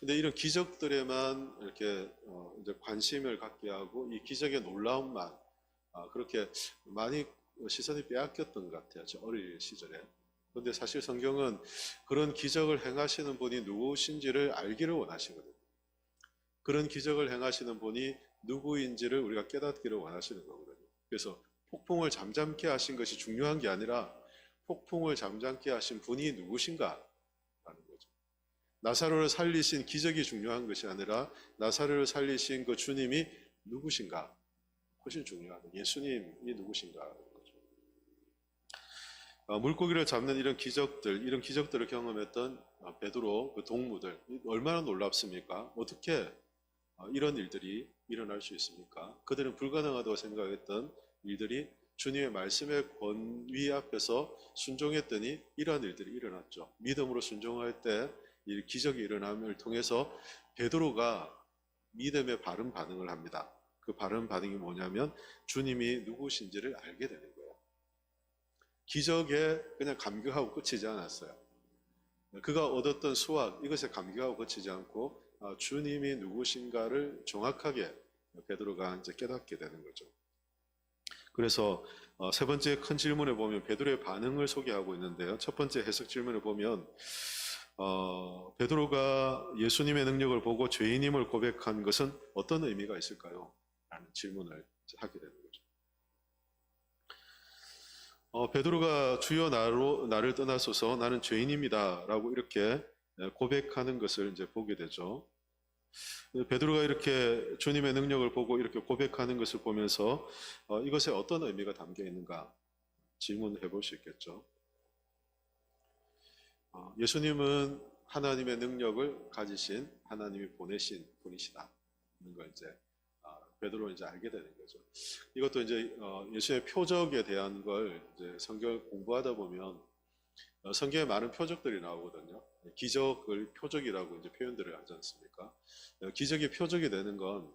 근데 이런 기적들에만 이렇게 이제 관심을 갖게 하고, 이 기적의 놀라움만 그렇게 많이 시선이 빼앗겼던 것 같아요, 저 어릴 시절에. 그런데 사실 성경은 그런 기적을 행하시는 분이 누구신지를 알기를 원하시거든요. 그런 기적을 행하시는 분이 누구인지를 우리가 깨닫기를 원하시는 거거든요. 그래서 폭풍을 잠잠케 하신 것이 중요한 게 아니라, 폭풍을 잠잠케 하신 분이 누구신가 라는 거죠. 나사로를 살리신 기적이 중요한 것이 아니라, 나사로를 살리신 그 주님이 누구신가, 훨씬 중요한 예수님이 누구신가. 물고기를 잡는 이런 기적들을 경험했던 베드로, 그 동무들, 얼마나 놀랍습니까? 어떻게 이런 일들이 일어날 수 있습니까? 그들은 불가능하다고 생각했던 일들이 주님의 말씀의 권위 앞에서 순종했더니 이러한 일들이 일어났죠. 믿음으로 순종할 때 이 기적이 일어남을 통해서 베드로가 믿음의 바른 반응을 합니다. 그 바른 반응이 뭐냐면, 주님이 누구신지를 알게 되는 거예요. 기적에 그냥 감격하고 끝이지 않았어요. 그가 얻었던 수확, 이것에 감격하고 끝이지 않고 주님이 누구신가를 정확하게 베드로가 이제 깨닫게 되는 거죠. 그래서 세 번째 큰 질문에 보면 베드로의 반응을 소개하고 있는데요. 첫 번째 해석 질문을 보면, 베드로가 예수님의 능력을 보고 죄인임을 고백한 것은 어떤 의미가 있을까요? 라는 질문을 하게 되는 거죠. 베드로가 주여 나를 떠나소서 나는 죄인입니다 라고 이렇게 고백하는 것을 이제 보게 되죠. 베드로가 이렇게 주님의 능력을 보고 이렇게 고백하는 것을 보면서 이것에 어떤 의미가 담겨 있는가 질문해 볼 수 있겠죠. 예수님은 하나님의 능력을 가지신, 하나님이 보내신 분이시다 하는 걸 이제 베드로는 이제 알게 되는 거죠. 이것도 이제 예수의 표적에 대한 걸 이제 성경을 공부하다 보면 성경에 많은 표적들이 나오거든요. 기적을 표적이라고 이제 표현들을 하지 않습니까? 기적이 표적이 되는 건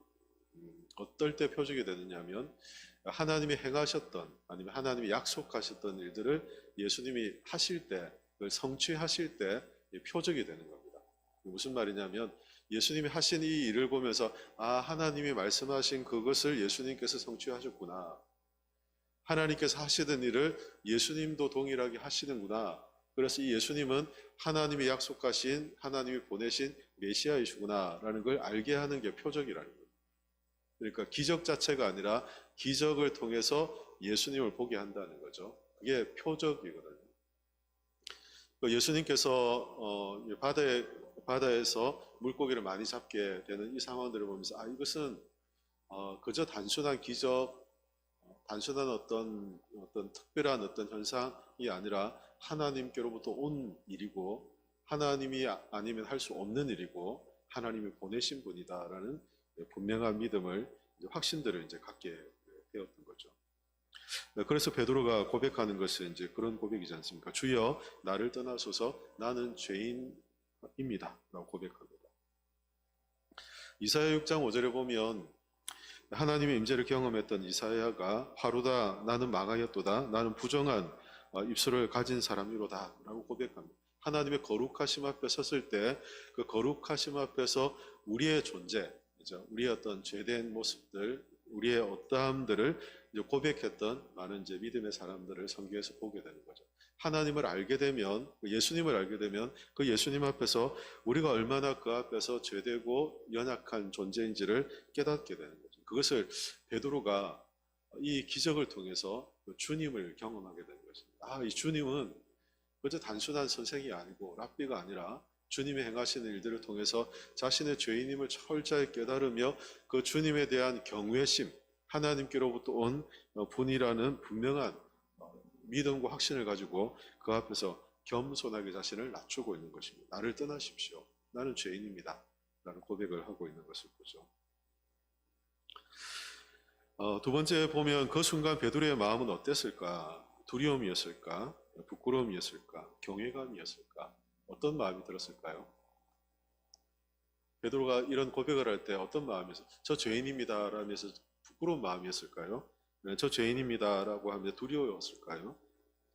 어떨 때 표적이 되느냐면, 하나님이 행하셨던, 아니면 하나님이 약속하셨던 일들을 예수님이 하실 때, 그걸 성취하실 때 표적이 되는 겁니다. 무슨 말이냐면, 예수님이 하신 이 일을 보면서 하나님이 말씀하신 그것을 예수님께서 성취하셨구나. 하나님께서 하시던 일을 예수님도 동일하게 하시는구나. 그래서 이 예수님은 하나님이 약속하신, 하나님이 보내신 메시아이시구나 라는 걸 알게 하는 게 표적이라는 거예요. 그러니까 기적 자체가 아니라 기적을 통해서 예수님을 보게 한다는 거죠. 그게 표적이거든요. 예수님께서 바다에서 물고기를 많이 잡게 되는 이 상황들을 보면서 이것은 그저 단순한 기적, 단순한 어떤 특별한 어떤 현상이 아니라 하나님께로부터 온 일이고 하나님이 아니면 할 수 없는 일이고 하나님이 보내신 분이다라는 분명한 믿음을 확신들을 이제 갖게 되었던 거죠. 그래서 베드로가 고백하는 것은 이제 그런 고백이지 않습니까? 주여 나를 떠나소서 나는 죄인입니다라고 고백합니다. 이사야 6장 5절에 보면 하나님의 임재를 경험했던 이사야가 화루다 나는 망하였도다 나는 부정한 입술을 가진 사람이로다 라고 고백합니다. 하나님의 거룩하심 앞에 섰을 때 그 거룩하심 앞에서 우리의 존재, 우리의 어떤 죄된 모습들, 우리의 어떠함들을 고백했던 많은 이제 믿음의 사람들을 성경에서 보게 되는 거죠. 하나님을 알게 되면, 예수님을 알게 되면 그 예수님 앞에서 우리가 얼마나 그 앞에서 죄되고 연약한 존재인지를 깨닫게 되는 거죠. 그것을 베드로가 이 기적을 통해서 주님을 경험하게 되는 것입니다. 이 주님은 그저 단순한 선생이 아니고 랍비가 아니라 주님의 행하시는 일들을 통해서 자신의 죄인임을 철저히 깨달으며 그 주님에 대한 경외심, 하나님께로부터 온 분이라는 분명한 믿음과 확신을 가지고 그 앞에서 겸손하게 자신을 낮추고 있는 것입니다. 나를 떠나십시오. 나는 죄인입니다. 라는 고백을 하고 있는 것을 보죠. 두 번째 보면 그 순간 베드로의 마음은 어땠을까? 두려움이었을까? 부끄러움이었을까? 경외감이었을까? 어떤 마음이 들었을까요? 베드로가 이런 고백을 할 때 어떤 마음이었어요? 저 죄인입니다 라면서 부끄러운 마음이었을까요? 저 죄인입니다라고 하면 두려웠을까요?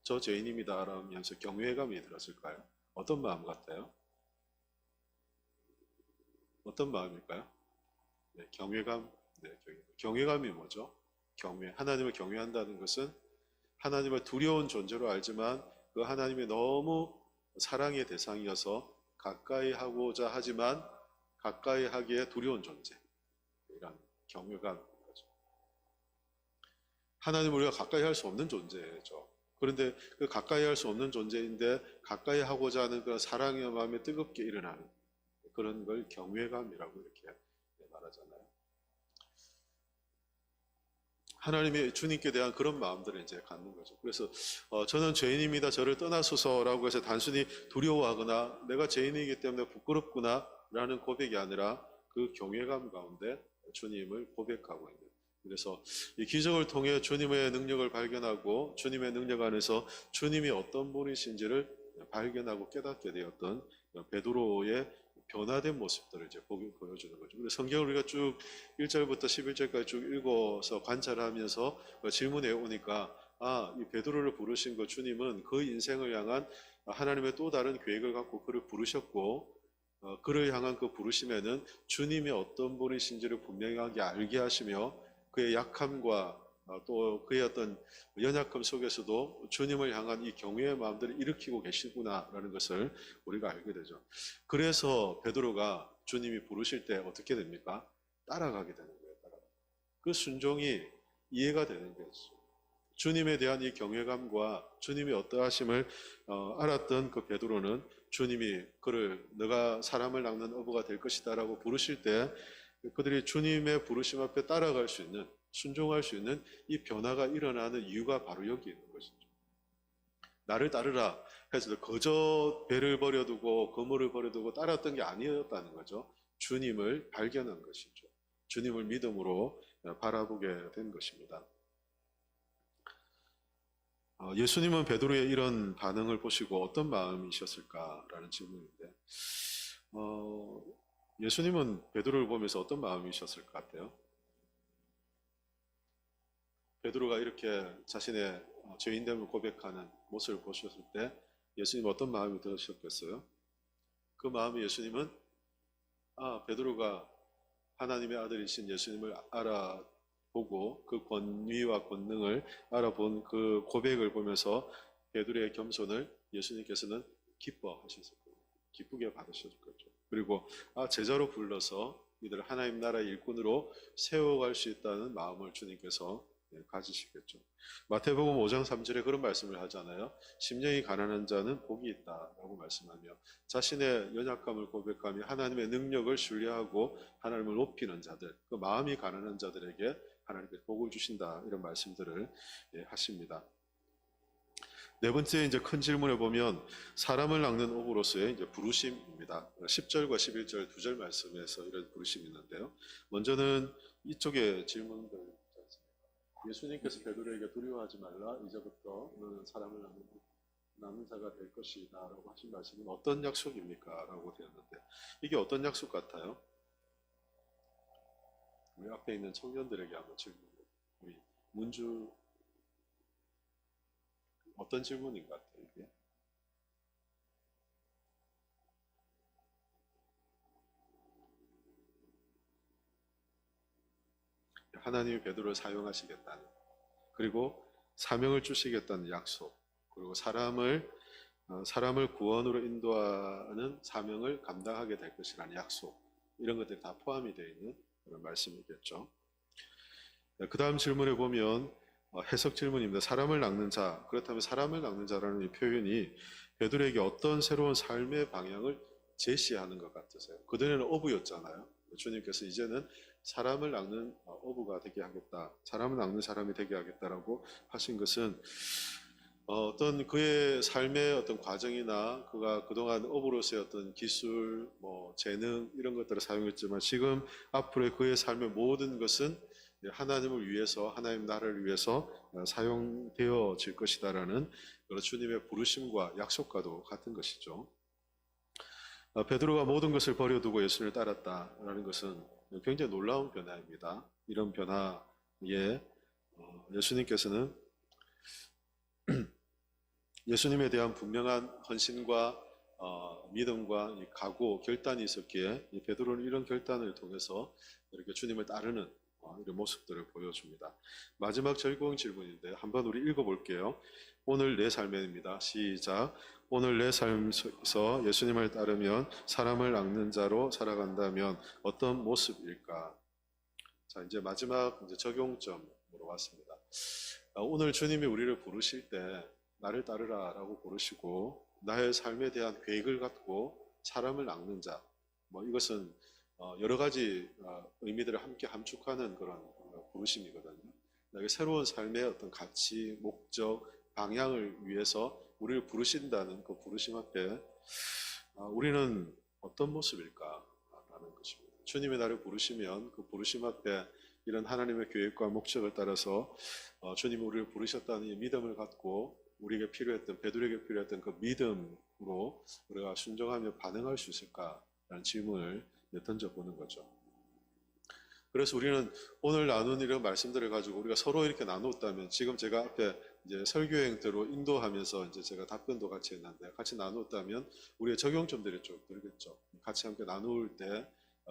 저 죄인입니다 라면서 경외감이 들었을까요? 어떤 마음 같아요? 어떤 마음일까요? 네, 경외감. 네, 경외감이 뭐죠? 하나님을 경외한다는 것은 하나님을 두려운 존재로 알지만 그 하나님이 너무 사랑의 대상이어서 가까이 하고자 하지만 가까이 하기에 두려운 존재. 이런 경외감인 거죠. 하나님을 우리가 가까이 할 수 없는 존재죠. 그런데 그 가까이 할 수 없는 존재인데 가까이 하고자 하는 그런 사랑의 마음에 뜨겁게 일어나는 그런 걸 경외감이라고 이렇게 말하잖아요. 하나님의 주님께 대한 그런 마음들을 이제 갖는 거죠. 그래서 저는 죄인입니다. 저를 떠나소서라고 해서 단순히 두려워하거나 내가 죄인이기 때문에 부끄럽구나 라는 고백이 아니라 그 경외감 가운데 주님을 고백하고 있는. 그래서 이 기적을 통해 주님의 능력을 발견하고 주님의 능력 안에서 주님이 어떤 분이신지를 발견하고 깨닫게 되었던 베드로의 변화된 모습들을 이제 보여주는 거죠. 그래서 성경을 우리가 쭉 1절부터 11절까지 쭉 읽어서 관찰하면서 질문해 오니까 이 베드로를 부르신 그 주님은 그 인생을 향한 하나님의 또 다른 계획을 갖고 그를 부르셨고 그를 향한 그 부르심에는 주님이 어떤 분이신지를 분명하게 알게 하시며 그의 약함과 또 그의 어떤 연약함 속에서도 주님을 향한 이 경외의 마음들을 일으키고 계시구나라는 것을 우리가 알게 되죠. 그래서 베드로가 주님이 부르실 때 어떻게 됩니까? 따라가게 되는 거예요. 그 순종이 이해가 되는 거죠. 주님에 대한 이 경외감과 주님이 어떠하심을 알았던 그 베드로는 주님이 그를 너가 사람을 낚는 어부가 될 것이다 라고 부르실 때 그들이 주님의 부르심 앞에 따라갈 수 있는 순종할 수 있는 이 변화가 일어나는 이유가 바로 여기 있는 것이죠. 나를 따르라 해서 거저 배를 버려두고 그물을 버려두고 따랐던 게 아니었다는 거죠. 주님을 발견한 것이죠. 주님을 믿음으로 바라보게 된 것입니다. 예수님은 베드로의 이런 반응을 보시고 어떤 마음이셨을까라는 질문인데 예수님은 베드로를 보면서 어떤 마음이셨을 것 같아요? 베드로가 이렇게 자신의 죄인됨을 고백하는 모습을 보셨을 때 예수님 어떤 마음이 드셨겠어요? 그 마음이 예수님은 베드로가 하나님의 아들이신 예수님을 알아보고 그 권위와 권능을 알아본 그 고백을 보면서 베드로의 겸손을 예수님께서는 기뻐하셨을 거예요. 기쁘게 받으셨을 거죠. 그리고 제자로 불러서 이들을 하나님 나라의 일꾼으로 세워갈 수 있다는 마음을 주님께서 가지시겠죠. 마태복음 5장 3절에 그런 말씀을 하잖아요. 심령이 가난한 자는 복이 있다라고 말씀하며 자신의 연약함을 고백하며 하나님의 능력을 신뢰하고 하나님을 높이는 자들, 그 마음이 가난한 자들에게 하나님께서 복을 주신다 이런 말씀들을 하십니다. 네 번째 이제 큰 질문에 보면 사람을 낚는 어부로서의 이제 부르심입니다. 10절과 11절 두 절 말씀에서 이런 부르심이 있는데요. 먼저는 이쪽에 질문들 예수님께서 베드로에게 두려워하지 말라 이제부터 너는 사람을 낚는 자가 될 것이다 라고 하신 말씀은 어떤 약속입니까? 라고 되었는데 이게 어떤 약속 같아요? 우리 앞에 있는 청년들에게 한번 질문을 우리 문주 어떤 질문인 것 같아요 이게? 하나님이 베드로를 사용하시겠다는 그리고 사명을 주시겠다는 약속 그리고 사람을 구원으로 인도하는 사명을 감당하게 될 것이라는 약속 이런 것들이 다 포함이 되어 있는 그런 말씀이겠죠. 그 다음 질문에 보면 해석 질문입니다. 사람을 낚는 자 그렇다면 사람을 낚는 자라는 이 표현이 베드로에게 어떤 새로운 삶의 방향을 제시하는 것 같으세요? 그전에는 어부였잖아요. 주님께서 이제는 사람을 낚는 어부가 되게 하겠다. 사람을 낚는 사람이 되게 하겠다라고 하신 것은 어떤 그의 삶의 어떤 과정이나 그가 그동안 어부로서의 어떤 기술, 재능 이런 것들을 사용했지만 지금 앞으로의 그의 삶의 모든 것은 하나님을 위해서 하나님 나라를 위해서 사용되어질 것이다라는 그런 주님의 부르심과 약속과도 같은 것이죠. 베드로가 모든 것을 버려두고 예수님을 따랐다라는 것은 굉장히 놀라운 변화입니다. 이런 변화에 예수님께서는 예수님에 대한 분명한 헌신과 믿음과 이 각오, 결단이 있었기에 이 베드로는 이런 결단을 통해서 이렇게 주님을 따르는 이런 모습들을 보여줍니다. 마지막 절공 질문인데 한번 우리 읽어볼게요. 오늘 내 삶입니다. 시작. 오늘 내 삶에서 예수님을 따르면 사람을 낚는 자로 살아간다면 어떤 모습일까? 자, 이제 마지막 이제 적용점으로 왔습니다. 오늘 주님이 우리를 부르실 때 나를 따르라라고 부르시고 나의 삶에 대한 계획을 갖고 사람을 낚는 자, 이것은 여러 가지 의미들을 함께 함축하는 그런 부르심이거든요. 나의 새로운 삶의 어떤 가치, 목적, 방향을 위해서 우리를 부르신다는 그 부르심 앞에 우리는 어떤 모습일까라는 것입니다. 주님이 나를 부르시면 그 부르심 앞에 이런 하나님의 계획과 목적을 따라서 주님이 우리를 부르셨다는 이 믿음을 갖고 우리에게 필요했던 베드로에게 필요했던 그 믿음으로 우리가 순종하며 반응할 수 있을까라는 질문을 던져보는 거죠. 그래서 우리는 오늘 나눈 이런 말씀들을 가지고 우리가 서로 이렇게 나누었다면 지금 제가 앞에 이제 설교행태로 인도하면서 이제 제가 답변도 같이 했는데 같이 나누었다면 우리의 적용점들이 쭉 들겠죠. 같이 함께 나눌 때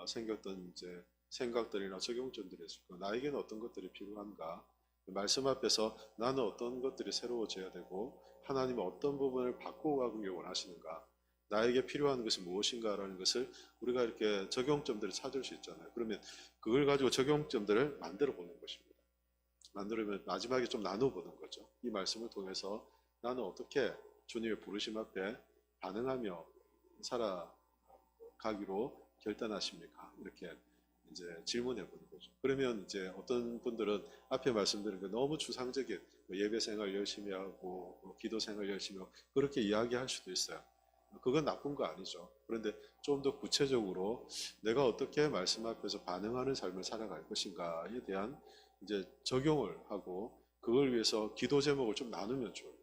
생겼던 이제 생각들이나 적용점들이 있을 거예요. 나에게는 어떤 것들이 필요한가? 말씀 앞에서 나는 어떤 것들이 새로워져야 되고 하나님은 어떤 부분을 바꿔가길 원하시는가? 나에게 필요한 것이 무엇인가라는 것을 우리가 이렇게 적용점들을 찾을 수 있잖아요. 그러면 그걸 가지고 적용점들을 만들어 보는 것입니다. 만들면 마지막에 좀 나눠보는 거죠. 이 말씀을 통해서 나는 어떻게 주님의 부르심 앞에 반응하며 살아가기로 결단하십니까? 이렇게 이제 질문해 보는 거죠. 그러면 이제 어떤 분들은 앞에 말씀드린 게 너무 추상적인 예배 생활 열심히 하고 기도 생활 열심히 하고 그렇게 이야기할 수도 있어요. 그건 나쁜 거 아니죠. 그런데 좀 더 구체적으로 내가 어떻게 말씀 앞에서 반응하는 삶을 살아갈 것인가에 대한 이제 적용을 하고 그걸 위해서 기도 제목을 좀 나누면 좋아요.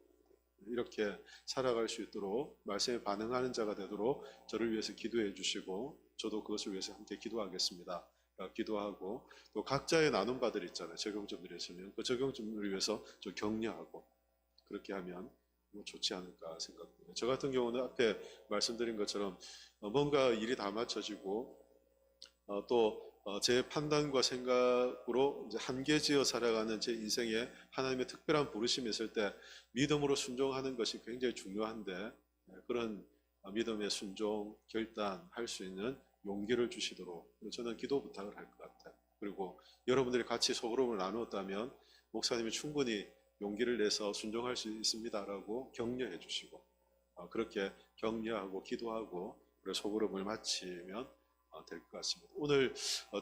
이렇게 살아갈 수 있도록 말씀에 반응하는 자가 되도록 저를 위해서 기도해 주시고 저도 그것을 위해서 함께 기도하겠습니다. 기도하고 또 각자의 나눔 바들 있잖아요. 적용점들이 있으면 그 적용점을 위해서 좀 격려하고 그렇게 하면 좋지 않을까 생각합니다. 저 같은 경우는 앞에 말씀드린 것처럼 뭔가 일이 다 맞춰지고 또 제 판단과 생각으로 이제 한계지어 살아가는 제 인생에 하나님의 특별한 부르심이 있을 때 믿음으로 순종하는 것이 굉장히 중요한데 그런 믿음의 순종, 결단할 수 있는 용기를 주시도록 저는 기도 부탁을 할 것 같아요. 그리고 여러분들이 같이 소그룹을 나누었다면 목사님이 충분히 용기를 내서 순종할 수 있습니다라고 격려해 주시고 그렇게 격려하고 기도하고 그리고 소그룹을 마치면 될 것 같습니다. 오늘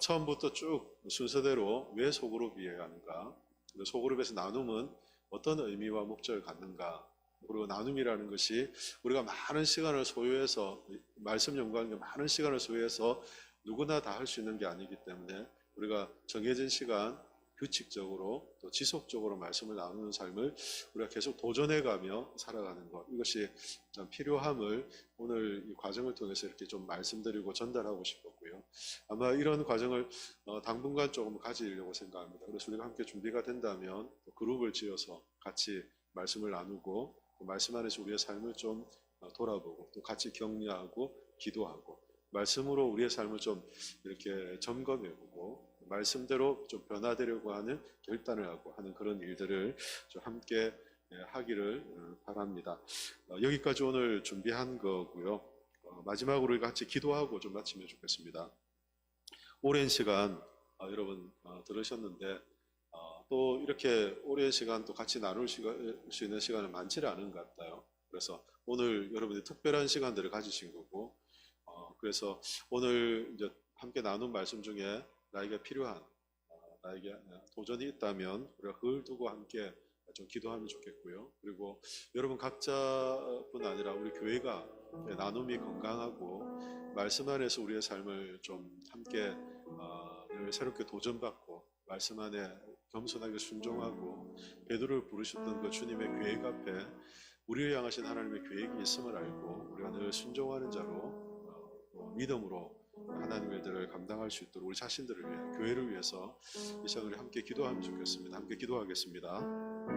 처음부터 쭉 순서대로 왜 소그룹이어야 하는가, 그리고 소그룹에서 나눔은 어떤 의미와 목적을 갖는가, 그리고 나눔이라는 것이 우리가 많은 시간을 소요해서 말씀 연구하는 게 많은 시간을 소요해서 누구나 다 할 수 있는 게 아니기 때문에 우리가 정해진 시간 규칙적으로 또 지속적으로 말씀을 나누는 삶을 우리가 계속 도전해가며 살아가는 것, 이것이 참 필요함을 오늘 이 과정을 통해서 이렇게 좀 말씀드리고 전달하고 싶었고요. 아마 이런 과정을 당분간 조금 가지려고 생각합니다. 그래서 우리가 함께 준비가 된다면 그룹을 지어서 같이 말씀을 나누고 말씀 안에서 우리의 삶을 좀 돌아보고 또 같이 격려하고 기도하고 말씀으로 우리의 삶을 좀 이렇게 점검해보고 말씀대로 좀 변화되려고 하는 결단을 하고 하는 그런 일들을 좀 함께 하기를 바랍니다. 여기까지 오늘 준비한 거고요. 마지막으로 우리 같이 기도하고 좀 마치면 좋겠습니다. 오랜 시간 여러분 들으셨는데 또 이렇게 오랜 시간 또 같이 나눌 수 있는 시간은 많지는 않은 것 같아요. 그래서 오늘 여러분이 특별한 시간들을 가지신 거고 그래서 오늘 이제 함께 나눈 말씀 중에 나에게 필요한 나에게 도전이 있다면 우리가 그걸 두고 함께 좀 기도하면 좋겠고요. 그리고 여러분 각자뿐 아니라 우리 교회가 나눔이 건강하고 말씀 안에서 우리의 삶을 좀 함께 새롭게 도전받고 말씀 안에 겸손하게 순종하고 베드로를 부르셨던 그 주님의 계획 앞에 우리를 향하신 하나님의 계획이 있음을 알고 우리가 늘 순종하는 자로 믿음으로 하나님의 일들을 감당할 수 있도록 우리 자신들을 위해 교회를 위해서 이 시간을 함께 기도하면 좋겠습니다. 함께 기도하겠습니다.